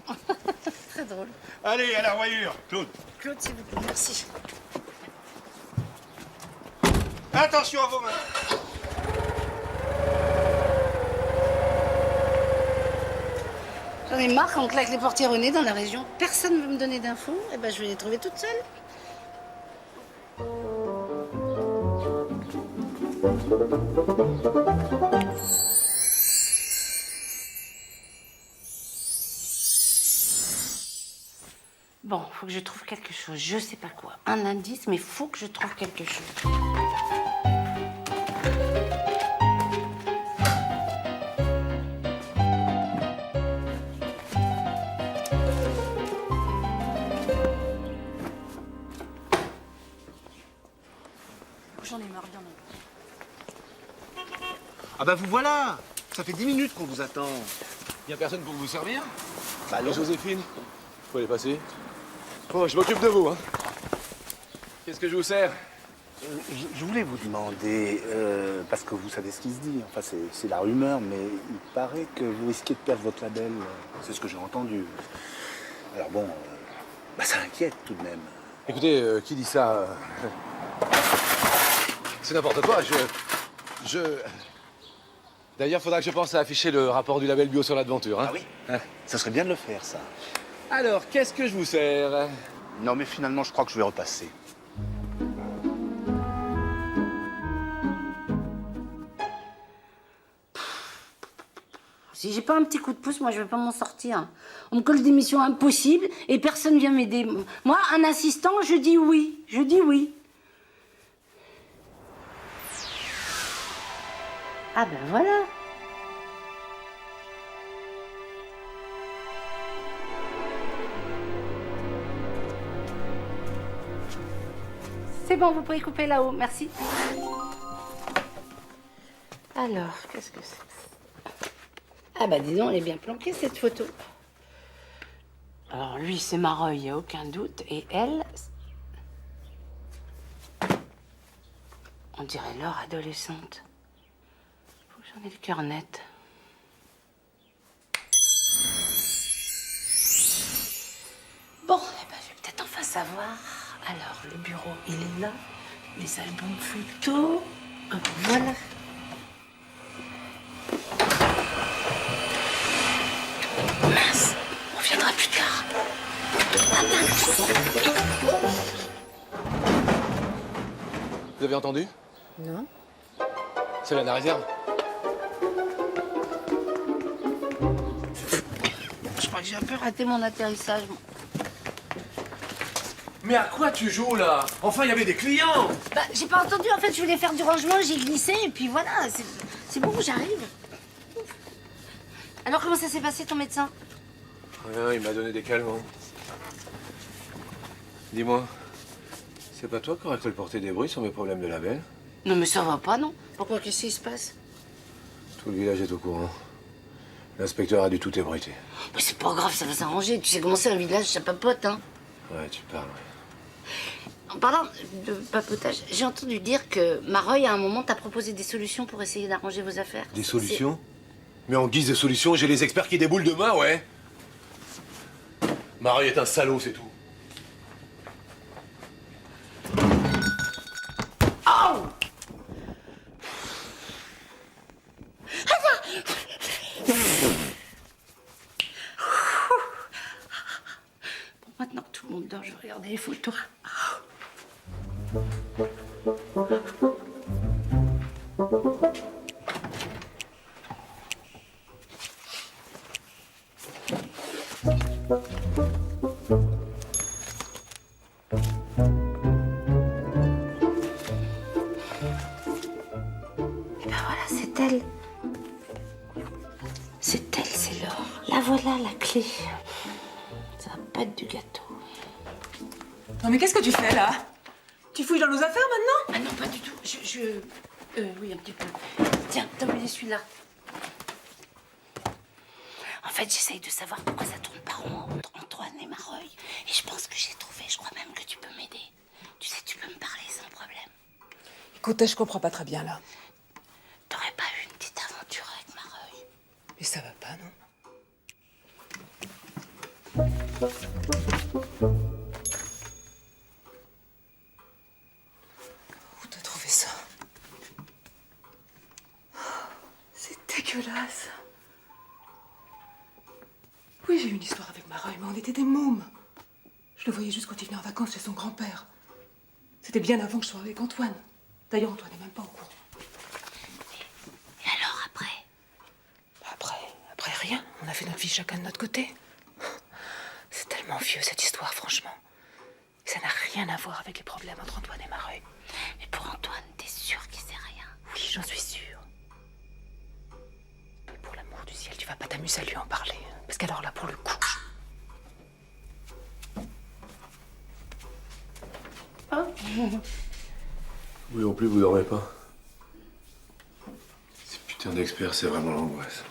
Très drôle. Allez, à la voyure, Claude. Claude, s'il vous plaît, merci. Attention à vos mains. J'en ai marre qu'on claque les portières au nez dans la région. Personne ne veut me donner d'infos. Eh ben, je vais les trouver toute seule. Bon, faut que je trouve quelque chose. Je sais pas quoi. Un indice, mais faut que je trouve quelque chose. J'en ai marre, bien. Ah bah vous voilà. Ça fait 10 minutes qu'on vous attend. Y a personne pour vous servir? Bah non. Et Joséphine? Faut les passer. Bon, je m'occupe de vous, hein. Qu'est-ce que je vous sers? Je voulais vous demander, parce que vous savez ce qui se dit, enfin c'est la rumeur, mais il paraît que vous risquez de perdre votre label. C'est ce que j'ai entendu. Alors bon, ça inquiète tout de même. Écoutez, qui dit ça? C'est n'importe quoi, D'ailleurs, faudra que je pense à afficher le rapport du label bio sur l'aventure, hein. Ah oui? Ça serait bien de le faire, ça. Alors, qu'est-ce que je vous sers? Non, mais finalement, je crois que je vais repasser. Si j'ai pas un petit coup de pouce, moi, je vais pas m'en sortir. On me colle des missions impossibles et personne vient m'aider. Moi, un assistant, je dis oui. Je dis oui. Ah ben voilà. C'est bon, vous pouvez couper là-haut, merci. Alors, qu'est-ce que c'est? Ah bah dis donc, elle est bien planquée cette photo. Alors lui, c'est Mareuil, il n'y a aucun doute. Et elle... On dirait Laure adolescente. Faut que j'en ai le cœur net. Bon, eh ben, je vais peut-être enfin savoir. Alors, le bureau, il est là. Les albums photos. Voilà. Mince, on viendra plus tard. Vous avez entendu? Non. C'est la réserve. Je crois que j'ai un peu raté mon atterrissage. Mais à quoi tu joues, là? Enfin, il y avait des clients! Bah, j'ai pas entendu. En fait, je voulais faire du rangement, j'ai glissé, et puis voilà. C'est bon, j'arrive. Alors, comment ça s'est passé, ton médecin? Rien, il m'a donné des calmants. Dis-moi, c'est pas toi qui aurais colporté des bruits sur mes problèmes de label? Non, mais ça va pas, non? Pourquoi? Qu'est-ce qui se passe? Tout le village est au courant. L'inspecteur a dû tout ébruiter. Mais c'est pas grave, ça va s'arranger. Tu sais comment c'est un village, ça papote, hein? Ouais, tu parles, ouais. En parlant de papotage, j'ai entendu dire que Mareuil, à un moment, t'a proposé des solutions pour essayer d'arranger vos affaires. Des solutions? Mais en guise de solution, j'ai les experts qui déboulent demain, ouais. Mareuil est un salaud, c'est tout. Oh! Bon, maintenant que tout le monde dort, je vais regarder les photos. Et ben voilà, c'est elle. C'est elle, c'est Laure. La voilà, la clé. Ça va pas être du gâteau. Non mais qu'est-ce que tu fais là? Tu fouilles dans nos affaires maintenant? Ah non, pas du tout. Oui, un petit peu. Tiens, t'as oublié celui-là. En fait, j'essaye de savoir pourquoi ça tourne pas rond entre Antoine et Mareuil. Et je pense que j'ai trouvé. Je crois même que tu peux m'aider. Tu sais, tu peux me parler sans problème. Écoute, je comprends pas très bien là. T'aurais pas eu une petite aventure avec Mareuil? Mais ça va pas, non? Où t'as trouvé ça? C'est dégueulasse. Oui, j'ai eu une histoire avec Mareuil, mais on était des mômes. Je le voyais juste quand il venait en vacances chez son grand-père. C'était bien avant que je sois avec Antoine. D'ailleurs, Antoine n'est même pas au courant. Et alors, après? Après rien. On a fait notre vie chacun de notre côté. C'est tellement vieux, cette histoire, franchement. Et ça n'a rien à voir avec les problèmes entre Antoine et Mareuil. Mais pour Antoine, t'es sûr qu'il sait rien? Oui, j'en suis sûre. Mais pour l'amour du ciel, tu vas pas t'amuser à lui en parler. Parce qu'alors là, pour le coup... Vous non plus, vous dormez pas. Ces putains d'experts, c'est vraiment l'angoisse.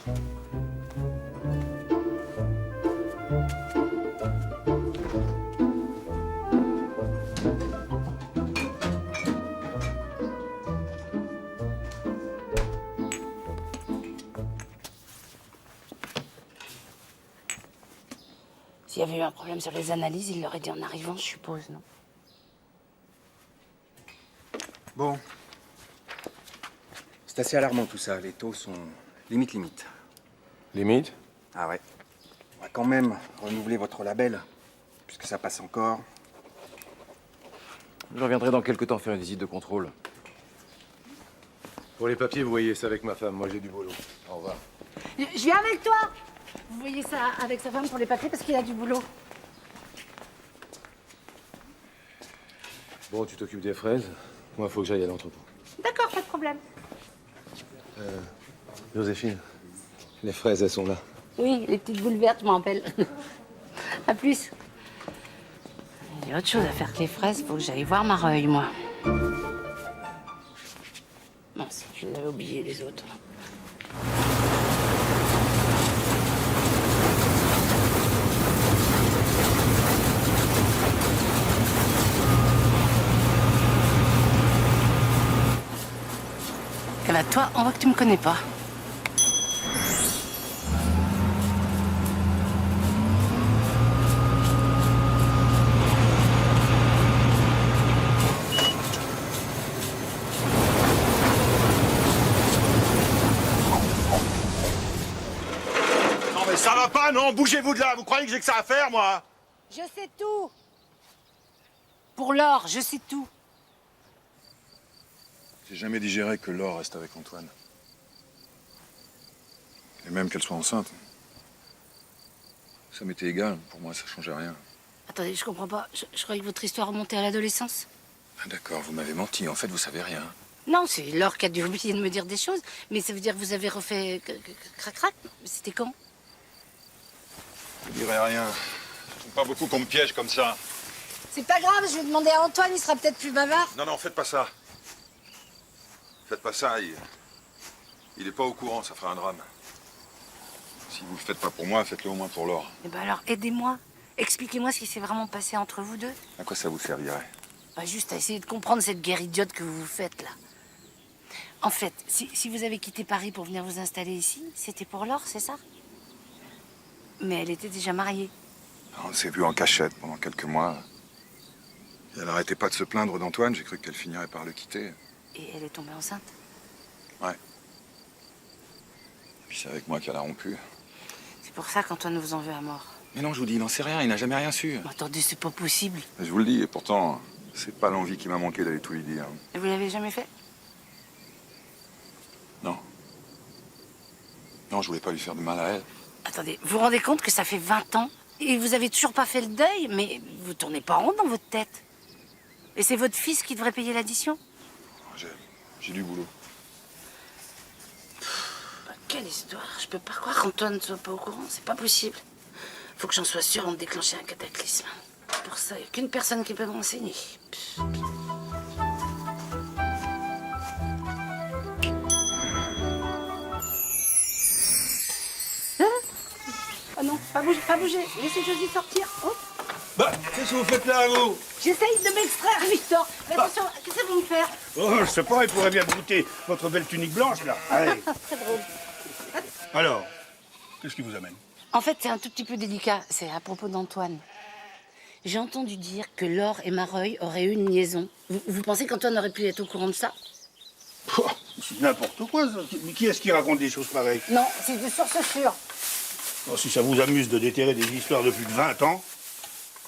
S'il y avait eu un problème sur les analyses, il l'aurait dit en arrivant, je suppose, non? Bon. C'est assez alarmant tout ça. Les taux sont limite. Limite? Ah ouais. On va quand même renouveler votre label, puisque ça passe encore. Je reviendrai dans quelques temps faire une visite de contrôle. Pour les papiers, vous voyez ça avec ma femme. Moi, j'ai du boulot. Au revoir. Je viens avec toi. Vous voyez ça avec sa femme pour les papiers parce qu'il a du boulot. Bon, tu t'occupes des fraises. Moi, faut que j'aille à l'entrepôt. D'accord, pas de problème. Joséphine, les fraises, elles sont là. Oui, les petites boules vertes, je m'en rappelle. À plus. Il y a autre chose à faire que les fraises, faut que j'aille voir Mareuil, moi. Non, je l'avais oublié, les autres. Eh ben, toi, on voit que tu me connais pas. Non mais ça va pas, non? Bougez-vous de là, vous croyez que j'ai que ça à faire, moi? Je sais tout. Pour l'or, je sais tout. J'ai jamais digéré que Laure reste avec Antoine. Et même qu'elle soit enceinte. Ça m'était égal, pour moi ça changeait rien. Attendez, je comprends pas. Je croyais que votre histoire remontait à l'adolescence. Ah, d'accord, vous m'avez menti, en fait vous savez rien. Non, c'est Laure qui a dû oublier de me dire des choses. Mais ça veut dire que vous avez refait crac-crac. C'était quand? Je dirais rien. J'aime pas beaucoup qu'on me piège comme ça. C'est pas grave, je vais demander à Antoine, il sera peut-être plus bavard. Non, faites pas ça. Faites pas ça, il est pas au courant, ça fera un drame. Si vous le faites pas pour moi, faites-le au moins pour Laure. Eh ben alors, aidez-moi. Expliquez-moi ce qui s'est vraiment passé entre vous deux. À quoi ça vous servirait? Bah, juste à essayer de comprendre cette guerre idiote que vous vous faites, là. En fait, si vous avez quitté Paris pour venir vous installer ici, c'était pour Laure, c'est ça? Mais elle était déjà mariée. On s'est vu en cachette pendant quelques mois. Et elle arrêtait pas de se plaindre d'Antoine, j'ai cru qu'elle finirait par le quitter. Et elle est tombée enceinte. Ouais. Puis c'est avec moi qu'elle a rompu. C'est pour ça qu'Antoine vous en veut à mort. Mais non, je vous dis, il n'en sait rien, il n'a jamais rien su. Mais attendez, c'est pas possible. Je vous le dis, et pourtant, c'est pas l'envie qui m'a manqué d'aller tout lui dire. Et vous l'avez jamais fait? Non. Non, je voulais pas lui faire de mal à elle. Attendez, vous vous rendez compte que ça fait 20 ans et vous avez toujours pas fait le deuil? Mais vous tournez pas rond dans votre tête. Et c'est votre fils qui devrait payer l'addition? J'ai du boulot. Bah, quelle histoire. Je peux pas croire qu'Antoine ne soit pas au courant. C'est pas possible. Faut que j'en sois sûre avant de déclencher un cataclysme. Pour ça, il n'y a qu'une personne qui peut me renseigner. Oh non, pas bouger, pas bouger. Laissez Josie sortir. Oh. Bah, qu'est-ce que vous faites là, vous? J'essaye de m'extraire, Victor. Mais attention, qu'est-ce que vous me faire? Oh, je sais pas, il pourrait bien goûter votre belle tunique blanche, là. Allez. Très drôle. Alors, qu'est-ce qui vous amène? En fait, c'est un tout petit peu délicat. C'est à propos d'Antoine. J'ai entendu dire que Laure et Mareuil auraient eu une liaison. Vous pensez qu'Antoine aurait pu être au courant de ça? C'est n'importe quoi, ça. Mais qui est-ce qui raconte des choses pareilles? Non, c'est de source sûre. Oh, si ça vous amuse de déterrer des histoires de plus de 20 ans,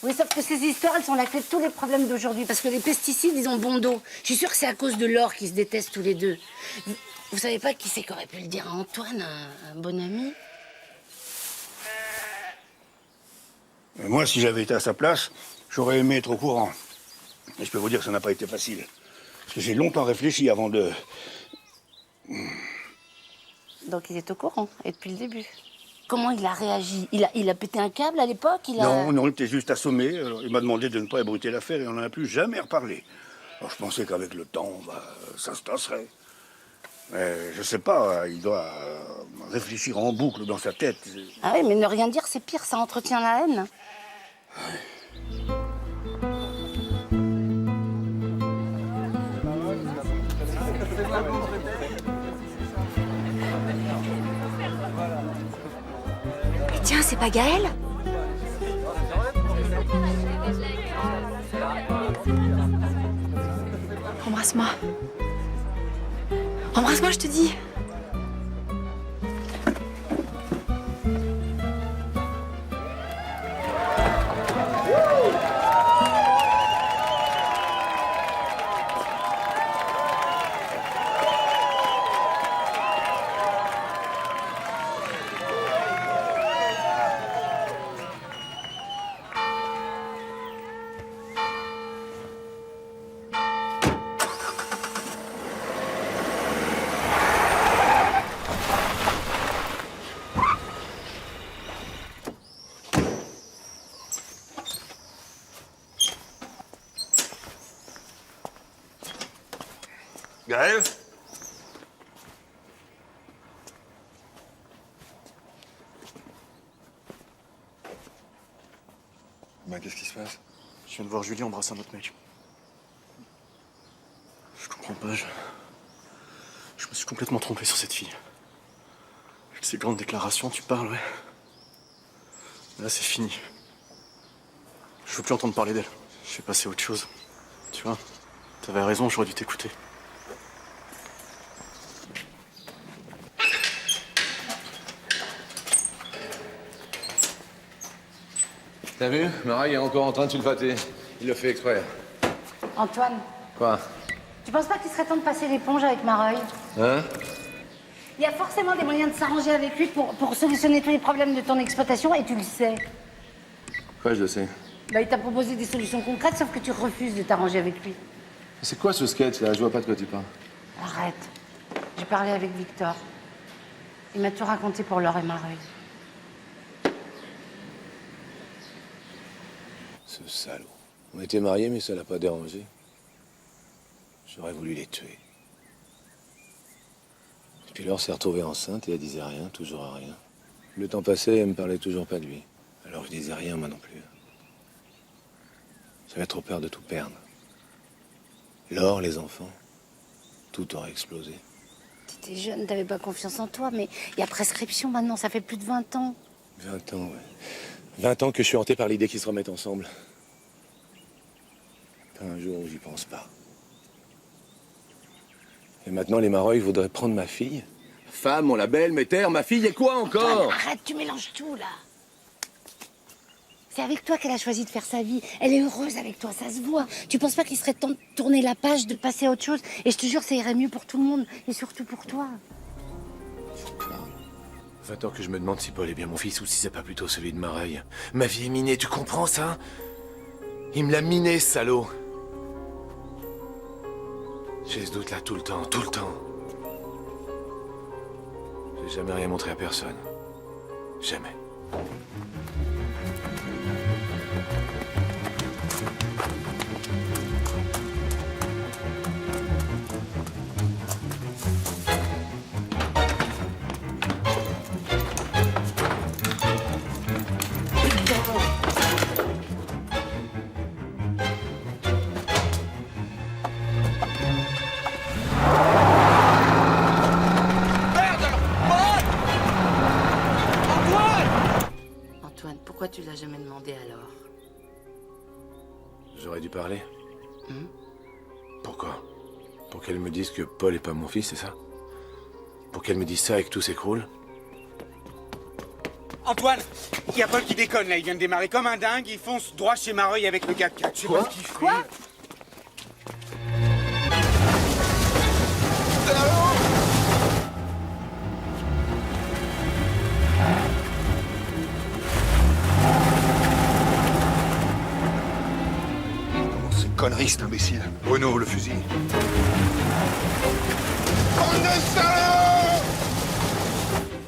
Oui, sauf que ces histoires, elles sont la clé de tous les problèmes d'aujourd'hui. Parce que les pesticides, ils ont bon dos. Je suis sûre que c'est à cause de l'or qu'ils se détestent tous les deux. Vous savez pas qui c'est qui aurait pu le dire à Antoine, un bon ami? moi, si j'avais été à sa place, j'aurais aimé être au courant. Et je peux vous dire que ça n'a pas été facile. Parce que j'ai longtemps réfléchi avant de... Donc il est au courant, et depuis le début. Comment il a réagi? Il a pété un câble à l'époque? Non, il était juste assommé. Alors, il m'a demandé de ne pas ébruiter l'affaire et on n'en a plus jamais reparlé. Alors, je pensais qu'avec le temps, ça se tasserait. Mais je sais pas, il doit réfléchir en boucle dans sa tête. Ah oui, mais ne rien dire, c'est pire, ça entretient la haine. Tiens, c'est pas Gaël? Embrasse-moi. Embrasse-moi, je te dis. Gaël? Ben, qu'est-ce qui se passe? Je viens de voir Julie embrasser un autre mec. Je comprends pas, je me suis complètement trompé sur cette fille. Avec ces grandes déclarations, tu parles, ouais. Là, c'est fini. Je veux plus entendre parler d'elle. Je vais passer à autre chose. Tu vois, t'avais raison, j'aurais dû t'écouter. T'as vu? Marie est encore en train de sulfater. Il le fait exprès. Antoine, Quoi? tu penses pas qu'il serait temps de passer l'éponge avec Mareuil? Hein? Il y a forcément des moyens de s'arranger avec lui pour solutionner tous les problèmes de ton exploitation, et tu le sais. Quoi, je le sais. Bah, il t'a proposé des solutions concrètes, sauf que tu refuses de t'arranger avec lui. C'est quoi ce sketch là? Je vois pas de quoi tu parles. Arrête. J'ai parlé avec Victor. Il m'a tout raconté pour Laure et Mareuil. Ce salaud. On était mariés, mais ça l'a pas dérangé. J'aurais voulu les tuer. Et puis Laure s'est retrouvée enceinte et elle disait rien, toujours rien. Le temps passait, elle me parlait toujours pas de lui. Alors je disais rien, moi non plus. J'avais trop peur de tout perdre. Laure, les enfants, tout aurait explosé. T'étais jeune, t'avais pas confiance en toi, mais il y a prescription maintenant, ça fait plus de 20 ans. 20 ans, ouais. 20 ans que je suis hanté par l'idée qu'ils se remettent ensemble. Pas un jour où j'y pense pas. Et maintenant, les Mareuil voudraient prendre ma fille. Femme, mon label, mes terres, ma fille, et quoi encore? Antoine, arrête, tu mélanges tout, là. C'est avec toi qu'elle a choisi de faire sa vie. Elle est heureuse avec toi, ça se voit. Tu penses pas qu'il serait temps de tourner la page, de passer à autre chose? Et je te jure, ça irait mieux pour tout le monde, et surtout pour toi. 20 ans que je me demande si Paul est bien mon fils ou si c'est pas plutôt celui de Mareuil. Ma vie est minée, tu comprends ça? Il me l'a miné, ce salaud. J'ai ce doute là tout le temps, tout le temps. J'ai jamais rien montré à personne. Jamais. Antoine, pourquoi tu l'as jamais demandé alors? J'aurais dû parler. Pourquoi? Pour qu'elle me dise que Paul est pas mon fils, c'est ça? Pour qu'elle me dise ça et que tout s'écroule? Antoine, il y a Paul qui déconne là, il vient de démarrer comme un dingue, il fonce droit chez Mareuil avec le 4x4. Je sais pas ce qu'il fait. Quoi? C'est connerie, cet imbécile. Bruno, le fusil. Bande de salauds!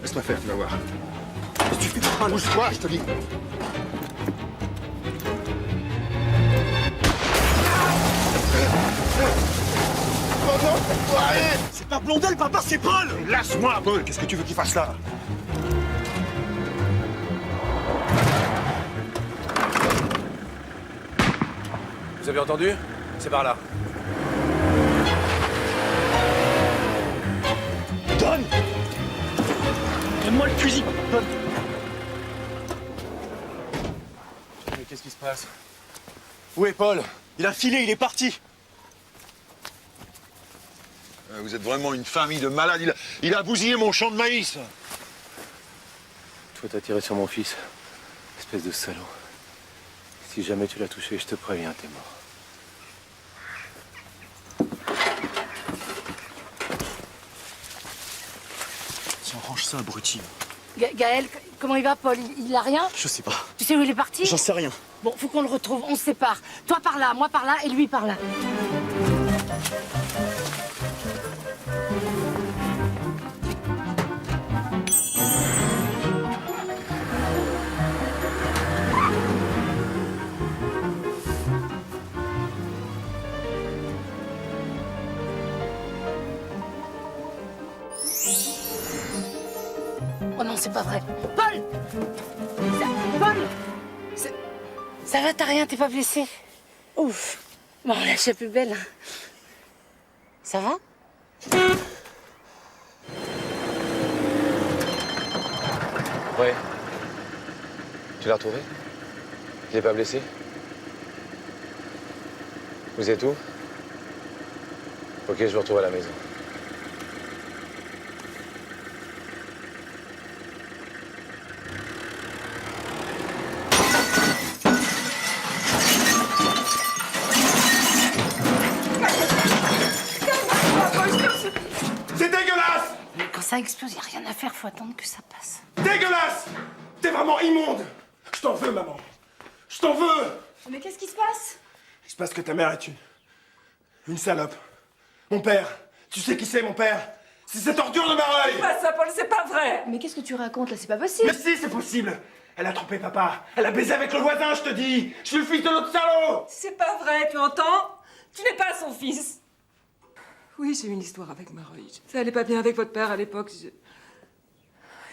Laisse-moi faire, tu vas voir. Tu fais pas, bouge-toi, je te dis. C'est pas Blondel, papa, c'est Paul! Lâche-moi, Paul. Qu'est-ce que tu veux qu'il fasse là? Vous avez entendu? C'est par là. Donne! Donne-moi le fusil! Donne! Mais qu'est-ce qui se passe? Où est Paul? Il a filé, il est parti. Vous êtes vraiment une famille de malades. Il a bousillé mon champ de maïs. Toi, t'as tiré sur mon fils. Espèce de salaud. Si jamais tu l'as touché, je te préviens, t'es mort. Tiens, range ça, abruti. Gaël, comment il va, Paul? Il a rien? Je sais pas. Tu sais où il est parti? J'en sais rien. Bon, faut qu'on le retrouve, on se sépare. Toi par là, moi par là et lui par là. Oh non, c'est pas vrai. Paul! Paul! Ça va, t'as rien, t'es pas blessé? Ouf. Bon, là, je suis plus belle. Ça va? Ouais. Tu l'as retrouvé? Il est pas blessé? Vous êtes où? Ok, je vous retrouve à la maison. C'est dégueulasse! Mais quand ça explose, y a rien à faire, faut attendre que ça passe. Dégueulasse! T'es vraiment immonde! Je t'en veux, maman! Je t'en veux! Mais qu'est-ce qui se passe? Il se passe que ta mère est une salope. Mon père, tu sais qui c'est, mon père? C'est cette ordure de Mareuil! C'est pas ça, Paul, c'est pas vrai! Mais qu'est-ce que tu racontes là? C'est pas possible! Mais si, c'est possible! Elle a trompé papa! Elle a baisé avec le voisin, je te dis! Je suis le fils de l'autre salaud! C'est pas vrai, tu entends? Tu n'es pas son fils! Oui, j'ai eu une histoire avec Mareuil. Ça allait pas bien avec votre père à l'époque. Il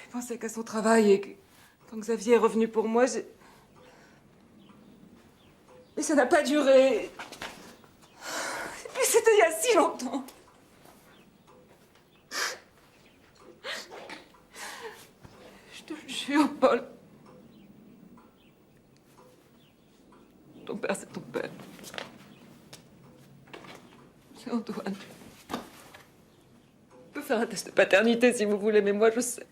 pensait qu'à son travail et que quand Xavier est revenu pour moi, mais ça n'a pas duré. Mais c'était il y a si longtemps. Je te le jure, Paul. Ton père, c'est ton père. C'est Antoine. On peut faire un test de paternité si vous voulez, mais moi, je sais.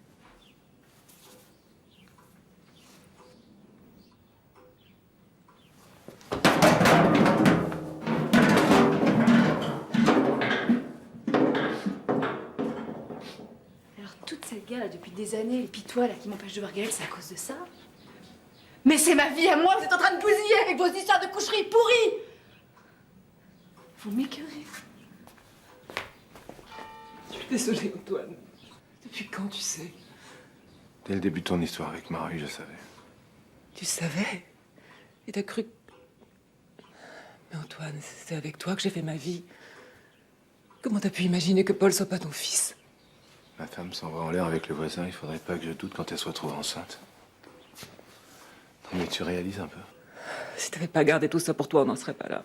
Alors toute cette guerre là depuis des années, et puis toi là qui m'empêche de voir Gaël, c'est à cause de ça? Mais c'est ma vie à moi, vous êtes en train de bousiller avec vos histoires de coucherie pourries! Vous m'écœurez. Je suis désolée, Antoine. Depuis quand, tu sais? Dès le début de ton histoire avec Marie, je savais. Tu savais? Et t'as cru... Mais Antoine, c'est avec toi que j'ai fait ma vie. Comment t'as pu imaginer que Paul soit pas ton fils? Ma femme s'en va en l'air avec le voisin, il faudrait pas que je doute quand elle soit trop enceinte. Non mais tu réalises un peu. Si t'avais pas gardé tout ça pour toi, on n'en serait pas là.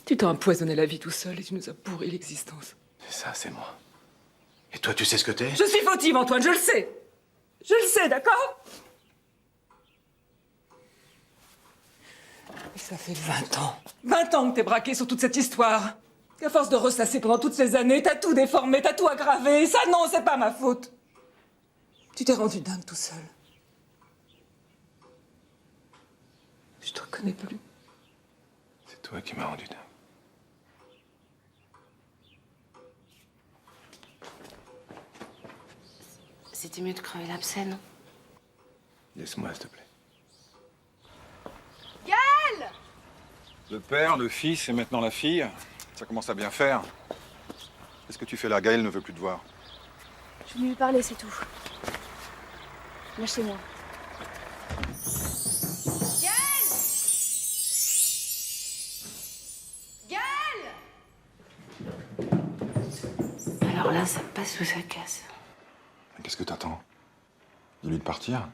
Tu t'as empoisonné la vie tout seul et tu nous as pourri l'existence. C'est ça, c'est moi. Et toi, tu sais ce que t'es? Je suis fautive, Antoine, je le sais. Je le sais, d'accord? Et ça fait 20 ans. 20 ans que t'es braqué sur toute cette histoire. Qu'à force de ressasser pendant toutes ces années, t'as tout déformé, t'as tout aggravé. Et ça, non, c'est pas ma faute. Tu t'es rendu dingue tout seul. Je te reconnais plus. C'est toi qui m'as rendu dingue. C'était mieux de crever l'abcès, non? Laisse-moi, s'il te plaît. Gaël! Le père, le fils et maintenant la fille, ça commence à bien faire. Qu'est-ce que tu fais là? Gaël ne veut plus te voir. Je suis venue lui parler, c'est tout. Moi, chez moi. Alors là, ça passe ou ça casse. Qu'est-ce que t'attends? Dis-lui de partir.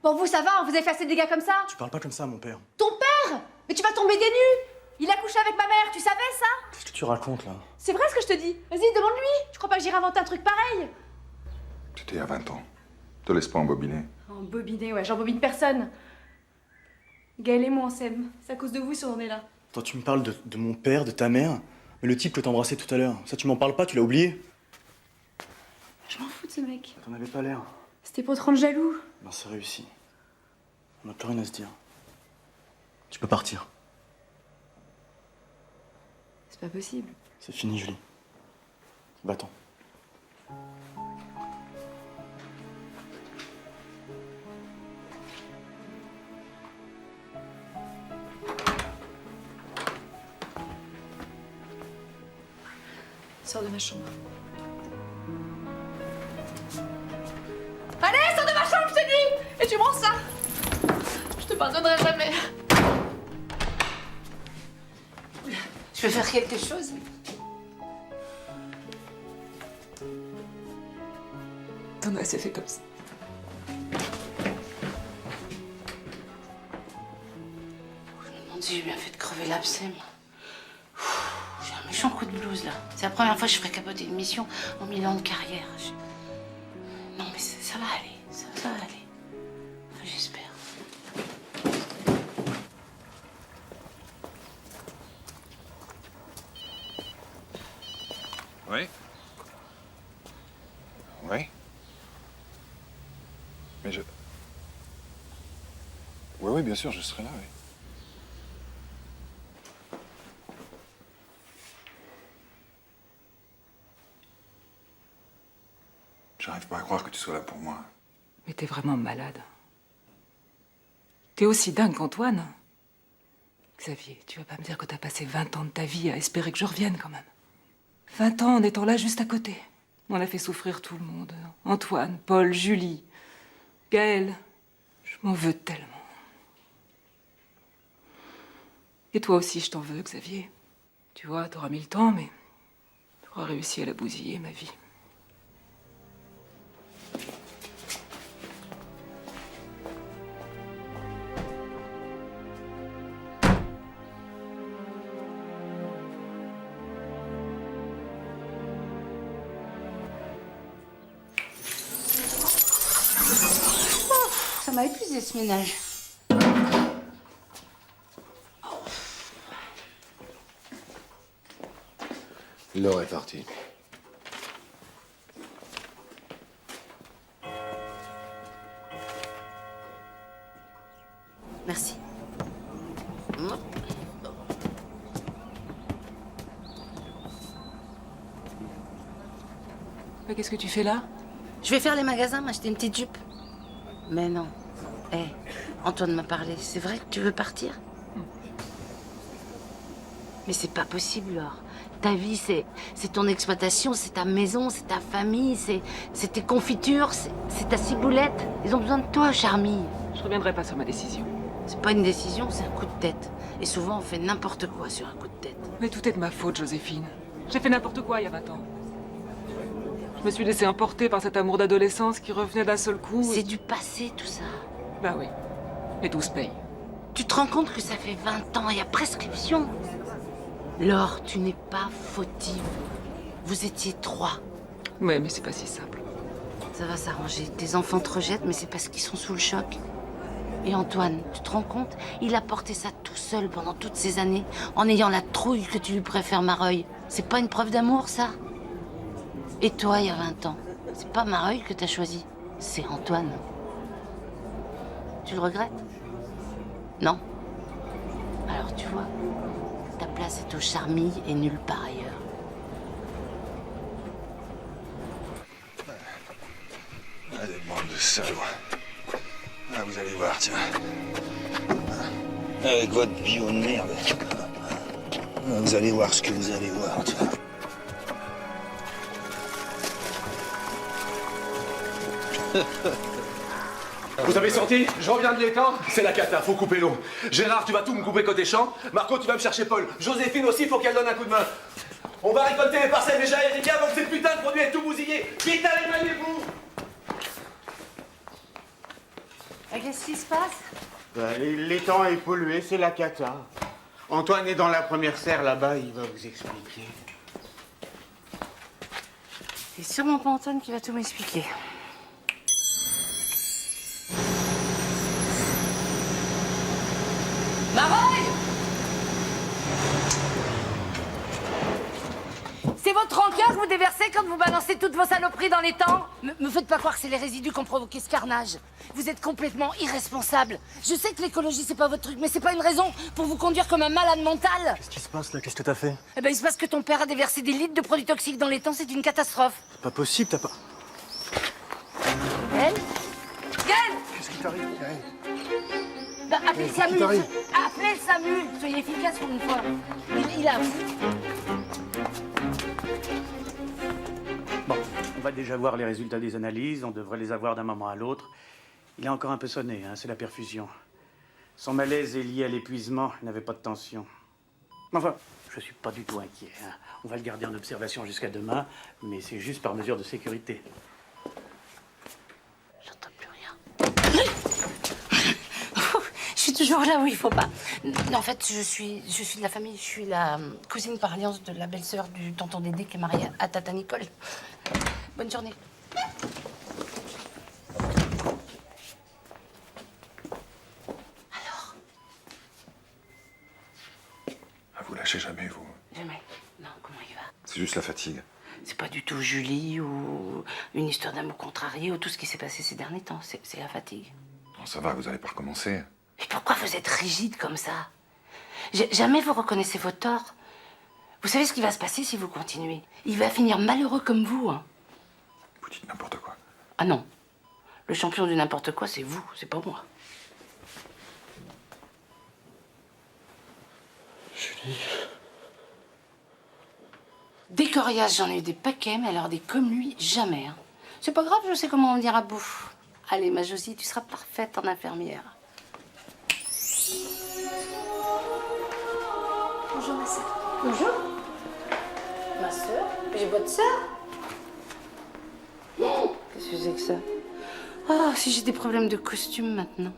Pour vous, ça va, vous avez fait assez de dégâts comme ça? Tu parles pas comme ça à mon père. Ton père? Mais tu vas tomber des nues! Il a couché avec ma mère, tu savais ça? Qu'est-ce que tu racontes là? C'est vrai ce que je te dis. Vas-y, demande-lui. Tu crois pas que j'irai inventer un truc pareil? C'était il y a 20 ans. Te laisse pas embobiner. Embobiner, ouais, j'embobine personne. Gaël et moi, on s'aime. C'est à cause de vous si on en est là. Toi, tu me parles de mon père, de ta mère, mais le type que t'as embrassé tout à l'heure, ça tu m'en parles pas, tu l'as oublié? Je m'en fous de ce mec. T'en avais pas l'air. C'était pour te rendre jaloux. Ben, c'est réussi. On n'a plus rien à se dire. Tu peux partir. C'est pas possible. C'est fini, Julie. Va-t'en. Sors de ma chambre. Allez, sors de ma chambre, je te dis! Et tu me rends ça! Je te pardonnerai jamais. Je peux faire quelque chose? T'en as assez fait comme ça. Je me demande si j'ai bien fait de crever l'abcès, moi. J'ai un méchant coup de blues, là. C'est la première fois que je ferai capoter une mission en 1000 ans de carrière. Non, mais ça va aller. Ça va aller. Enfin, j'espère. Oui? Oui? Mais je... Oui, bien sûr, je serai là, oui. J'arrive pas à croire que tu sois là pour moi. Mais t'es vraiment malade. T'es aussi dingue qu'Antoine. Xavier, tu vas pas me dire que t'as passé 20 ans de ta vie à espérer que je revienne quand même. 20 ans en étant là juste à côté. On a fait souffrir tout le monde. Antoine, Paul, Julie, Gaël. Je m'en veux tellement. Et toi aussi, je t'en veux, Xavier. Tu vois, t'auras mis le temps, mais t'auras réussi à la bousiller, ma vie. Ça m'a épuisé ce ménage. Laure est partie. Merci. Mais qu'est-ce que tu fais là? Je vais faire les magasins, m'acheter une petite jupe. Mais non. Hé, Antoine m'a parlé. C'est vrai que tu veux partir? Mais c'est pas possible, Laure. Ta vie, c'est ton exploitation, c'est ta maison, c'est ta famille, c'est tes confitures, c'est ta ciboulette. Ils ont besoin de toi, Charmille. Je reviendrai pas sur ma décision. C'est pas une décision, c'est un coup de tête. Et souvent, on fait n'importe quoi sur un coup de tête. Mais tout est de ma faute, Joséphine. J'ai fait n'importe quoi il y a 20 ans. Je me suis laissée emporter par cet amour d'adolescence qui revenait d'un seul coup. C'est du passé, tout ça. Bah oui. Et tout se paye. Tu te rends compte que ça fait 20 ans, il y a prescription. Laure, tu n'es pas fautive. Vous étiez 3. Ouais, mais c'est pas si simple. Ça va s'arranger. Tes enfants te rejettent, mais c'est parce qu'ils sont sous le choc. Et Antoine, tu te rends compte? Il a porté ça tout seul pendant toutes ces années, en ayant la trouille que tu lui préfères Mareuil. C'est pas une preuve d'amour, ça? Et toi, il y a 20 ans, c'est pas Mareuil que t'as choisi. c'est Antoine. Tu le regrettes? Non? Alors tu vois, ta place est au Charmilles et nulle part ailleurs. Allez, bande de salauds. Ah, vous allez voir, tiens. Avec votre bio de merde. Vous allez voir ce que vous allez voir, tiens. Vous avez senti? Je reviens de l'étang. C'est la cata, faut couper l'eau. Gérard, tu vas tout me couper côté champ. Marco, tu vas me chercher Paul. Joséphine aussi, faut qu'elle donne un coup de main. On va récolter les parcelles déjà irriguées avant que ces putains de produits aient tout bousillé. Vite, allez, maniez-vous! Qu'est-ce qui se passe? L'étang est pollué, c'est la cata. Antoine est dans la première serre là-bas, il va vous expliquer. C'est sûrement pas Antoine qui va tout m'expliquer. Maroy! C'est votre rancœur que vous déversez quand vous balancez toutes vos saloperies dans les temps? Me faites pas croire que c'est les résidus qui ont provoqué ce carnage. Vous êtes complètement irresponsable. Je sais que l'écologie, c'est pas votre truc, mais c'est pas une raison pour vous conduire comme un malade mental. Qu'est-ce qui se passe là? Qu'est-ce que t'as fait? Eh ben, il se passe que ton père a déversé des litres de produits toxiques dans les temps, c'est une catastrophe. C'est pas possible, t'as pas... Gaël? Gaël! Qu'est-ce qui t'arrive, Gaël? Bah, appelez Qu'est-ce qui Samuel. t'arrive? Appelez Samuel. Soyez efficace pour une fois. Il a... Bon, on va déjà voir les résultats des analyses. On devrait les avoir d'un moment à l'autre. Il a encore un peu sonné, hein, c'est la perfusion. Son malaise est lié à l'épuisement. Il n'avait pas de tension. Enfin, je suis pas du tout inquiet, hein. On va le garder en observation jusqu'à demain, mais c'est juste par mesure de sécurité. J'entends plus rien. Je suis toujours là où il faut pas. Non, en fait, je suis de la famille. Je suis la cousine par alliance de la belle-sœur du tonton Dédé qui est mariée à Tata Nicole. Bonne journée. Alors? Ah, vous lâchez jamais, vous. Jamais. Non, comment il va? C'est juste la fatigue. C'est pas du tout Julie ou une histoire d'amour contrarié ou tout ce qui s'est passé ces derniers temps. C'est la fatigue. Bon, ça va, vous allez pas recommencer. Mais pourquoi vous êtes rigide comme ça? Jamais vous reconnaissez vos torts. Vous savez ce qui va se passer si vous continuez? Il va finir malheureux comme vous. Hein. Vous dites n'importe quoi. Ah non. Le champion du n'importe quoi, c'est vous, c'est pas moi. Julie... Des coriaces, j'en ai eu des paquets, mais alors des comme lui, jamais. Hein. C'est pas grave, je sais comment on me dire à bout. Allez, ma Josie, tu seras parfaite en infirmière. Bonjour, ma sœur. Bonjour. Ma sœur? J'ai votre sœur? Qu'est-ce que c'est que ça? Ah, si j'ai des problèmes de costume maintenant.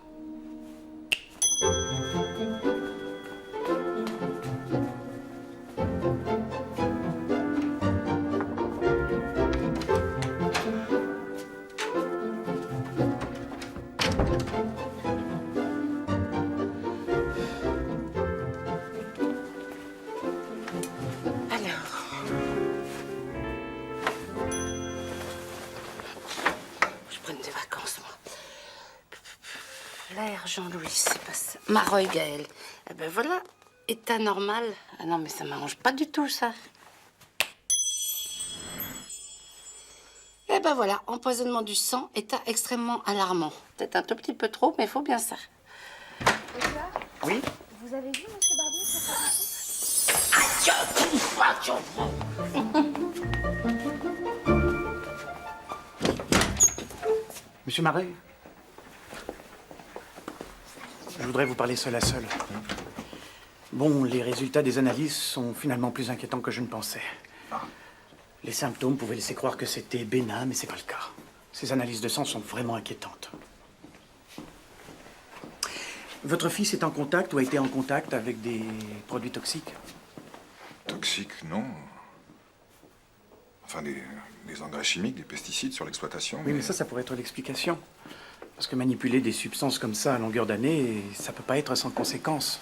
L'air, Jean-Louis, c'est pas ça. Maroy, Gaël. Eh ben voilà, état normal. Ah non, mais ça m'arrange pas du tout, ça. Eh ben voilà, empoisonnement du sang, état extrêmement alarmant. Peut-être un tout petit peu trop, mais il faut bien ça. Oui? Vous avez vu, monsieur Barbier, Monsieur Marais? Je voudrais vous parler seul à seul. Bon, les résultats des analyses sont finalement plus inquiétants que je ne pensais. Les symptômes pouvaient laisser croire que c'était bénin, mais c'est pas le cas. Ces analyses de sang sont vraiment inquiétantes. Votre fils est en contact ou a été en contact avec des produits toxiques? Toxiques, non. Enfin, des engrais chimiques, des pesticides sur l'exploitation. Oui, mais ça pourrait être l'explication. Parce que manipuler des substances comme ça à longueur d'année, ça peut pas être sans conséquences.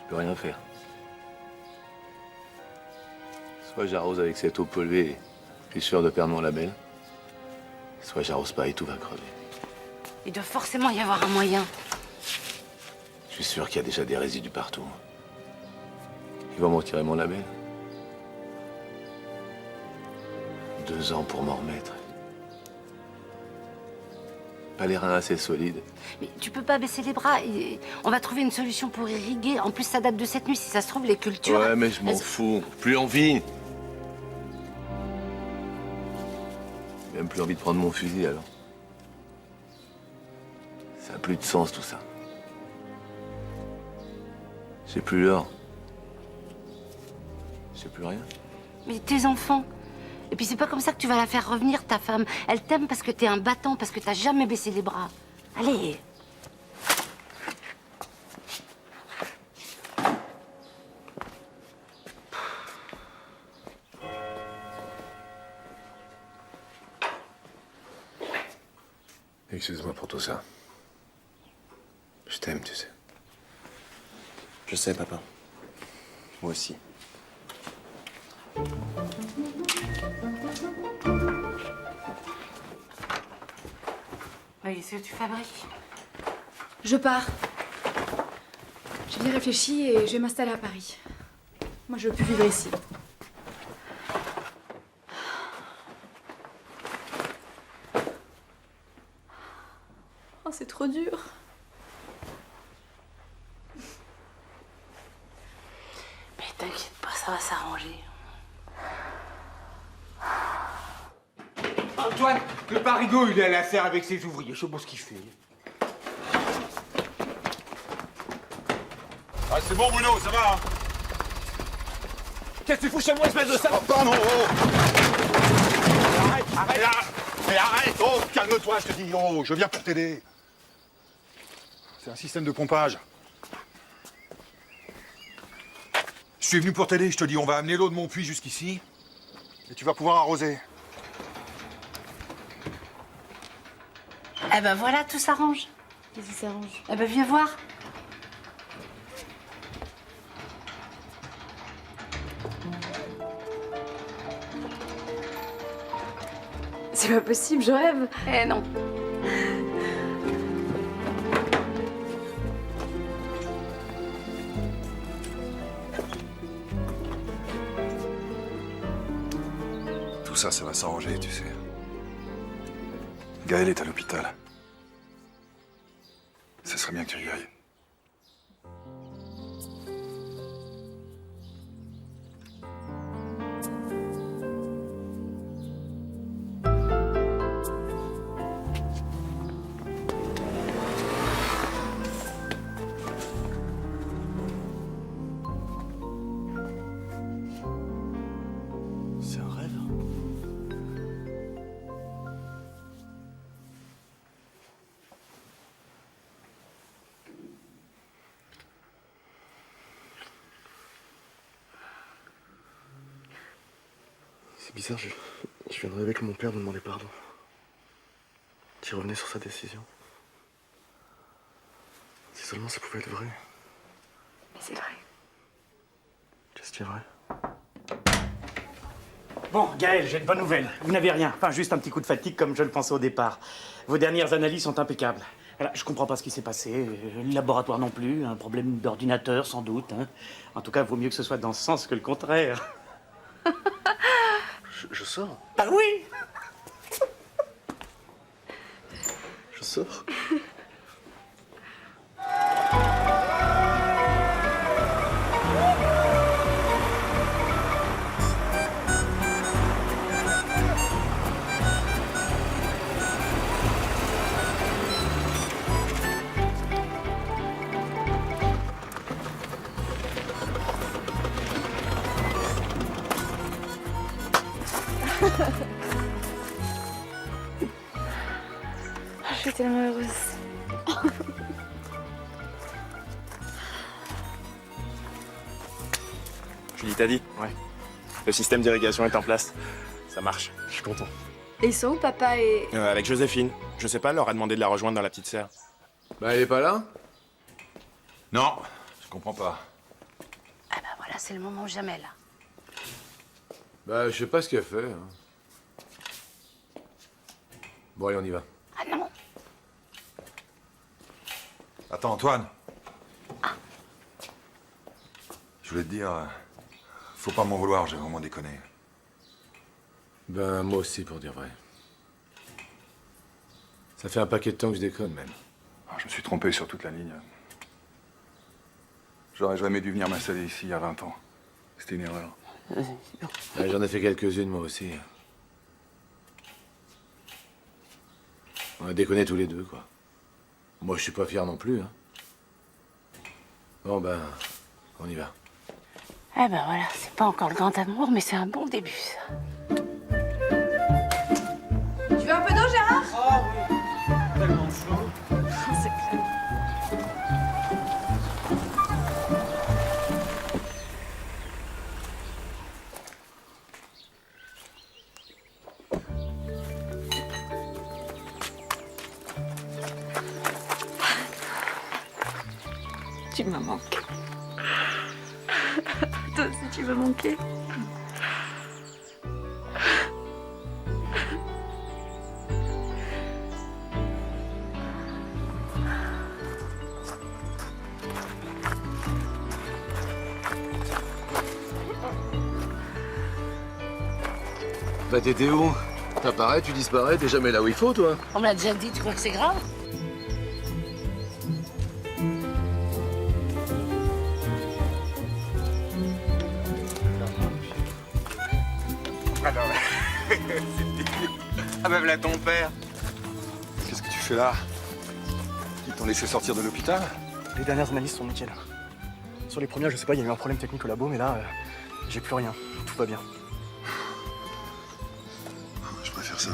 Je peux rien faire. Soit j'arrose avec cette eau polluée, je suis sûr de perdre mon label. Soit j'arrose pas et tout va crever. Il doit forcément y avoir un moyen. Je suis sûr qu'il y a déjà des résidus partout. Ils vont me retirer mon label. 2 ans pour m'en remettre. Pas les reins assez solides. Mais tu peux pas baisser les bras. On va trouver une solution pour irriguer. En plus, ça date de cette nuit. Si ça se trouve, les cultures... Ouais, mais je m'en fous. Plus envie. J'ai même plus envie de prendre mon fusil, alors. Ça a plus de sens, tout ça. J'ai plus l'or. J'ai plus rien. Mais tes enfants... Et puis c'est pas comme ça que tu vas la faire revenir, ta femme. Elle t'aime parce que t'es un battant, parce que t'as jamais baissé les bras. Allez. Excuse-moi pour tout ça. Je t'aime, tu sais. Je sais, papa. Moi aussi. Oui, qu'est-ce que tu fabriques? Je pars. J'ai bien réfléchi et je vais m'installer à Paris. Moi, je veux plus vivre ici. Oh, c'est trop dur. Mais t'inquiète pas, ça va s'arranger. Antoine, le parigot, il est à la serre avec ses ouvriers. Je sais pas ce qu'il fait. Ah, c'est bon, Bruno, ça va, hein? Qu'est-ce que tu fous chez moi, espèce de salope? Pardon, oh! Arrête, arrête! Mais arrête! Oh, calme-toi, je te dis, oh, je viens pour t'aider. C'est un système de pompage. Je suis venu pour t'aider, je te dis, on va amener l'eau de mon puits jusqu'ici. Et tu vas pouvoir arroser. Eh ben voilà, tout s'arrange. Qu'est-ce qui s'arrange? Eh ben viens voir. C'est pas possible, je rêve. Eh non. Tout ça, ça va s'arranger, tu sais. Gaël est à l'hôpital. Ce serait bien que tu y ailles. C'est un rêve. C'est bizarre, je viens de rêver que mon père me demandait pardon. Qu'il revenait sur sa décision. Si seulement ça pouvait être vrai. Mais c'est vrai. Qu'est-ce qui est vrai? Bon, Gaël, j'ai une bonne nouvelle. Vous n'avez rien. Enfin, juste un petit coup de fatigue comme je le pensais au départ. Vos dernières analyses sont impeccables. Voilà, je comprends pas ce qui s'est passé. Le laboratoire non plus. Un problème d'ordinateur, sans doute. Hein. En tout cas, vaut mieux que ce soit dans ce sens que le contraire. Je sors. Ah oui! Je sors. Je suis tellement heureuse. Julie t'a dit? Ouais. Le système d'irrigation est en place. Ça marche. Je suis content. Et ils sont où, papa et... Avec Joséphine. Je sais pas, elle leur a demandé de la rejoindre dans la petite serre. Bah, elle est pas là? Non, je comprends pas. Ah ben voilà, c'est le moment ou jamais, là. Bah, je sais pas ce qu'elle fait. Hein. Bon, allez, on y va. Ah non. Attends, Antoine. Je voulais te dire, faut pas m'en vouloir, j'ai vraiment déconné. Ben, moi aussi, pour dire vrai. Ça fait un paquet de temps que je déconne, même. Je me suis trompé sur toute la ligne. J'aurais jamais dû venir m'installer ici il y a 20 ans. C'était une erreur. Ouais, j'en ai fait quelques-unes, moi aussi. On a déconné tous les deux, quoi. Moi, je suis pas fier non plus, hein. Bon, ben, on y va. Eh ben voilà, c'est pas encore le grand amour, mais c'est un bon début, ça. Tu veux un peu d'eau, Gérard? Ah oui, tellement chaud. C'est clair. Tu m'as manqué. Toi aussi, tu m'as manqué. Bah, t'étais où? T'apparais, tu disparais, t'es jamais là où il faut, toi. On me l'a déjà dit, tu crois que c'est grave? Alors, ah ben voilà ton père. Qu'est-ce que tu fais là? Ils t'ont laissé sortir de l'hôpital? Les dernières analyses sont nickel. Sur les premières, je sais pas, il y a eu un problème technique au labo, mais là, j'ai plus rien. Tout va bien. Je préfère ça.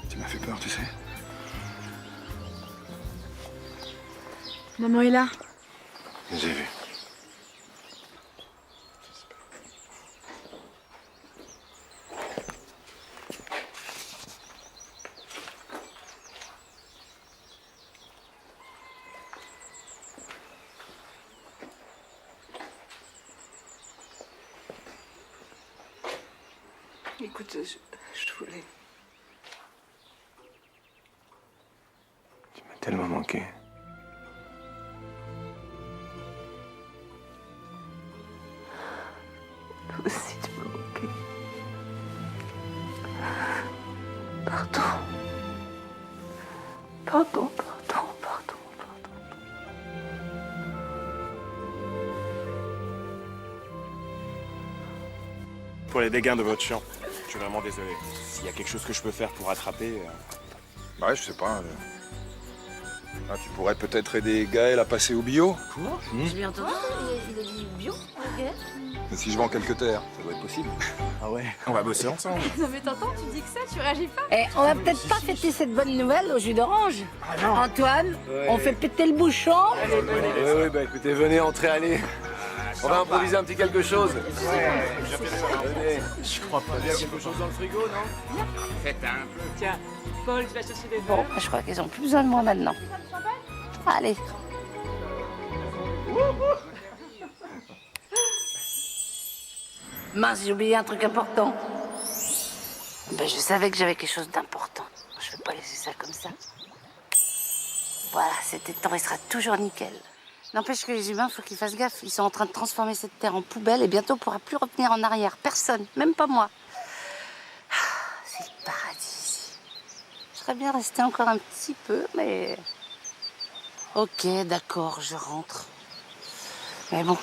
Tu m'as fait peur, tu sais. Maman est là. J'ai vu. Écoute, je voulais... Tu m'as tellement manqué. Toi aussi, tu m'as manqué. Pardon. Pardon, pardon, pardon, pardon. Pour les dégâts de votre champ, je suis vraiment désolé. S'il y a quelque chose que je peux faire pour rattraper... Bah ouais, je sais pas. Ah, tu pourrais peut-être aider Gaël à passer au bio. Quoi? J'ai bien entendu, il a dit bio, ok. Mais si je vends quelques terres, ça doit être possible. Ah ouais. On va bosser ensemble. Non mais t'entends, tu dis que ça, tu réagis pas? Eh, on va peut-être pas fêter cette bonne nouvelle au jus d'orange. Antoine, on fait péter le bouchon. Oui, bah écoutez, venez, entrez, allez. On va improviser un petit quelque chose. Venez. Je crois pas. Il y a quelque chose dans le frigo, non? Faites un peu. Tiens, Paul, tu vas chercher des Bon, je crois qu'ils ont plus besoin de moi maintenant. Allez. Mince, j'ai oublié un truc important. Ben, je savais que j'avais quelque chose d'important. Je vais pas laisser ça comme ça. Voilà, cet étang, il sera toujours nickel. N'empêche que les humains, faut qu'ils fassent gaffe. Ils sont en train de transformer cette terre en poubelle et bientôt on pourra plus revenir en arrière. Personne, même pas moi. C'est le paradis ici. Je serais bien rester encore un petit peu, mais... Ok, d'accord, je rentre. Mais bon,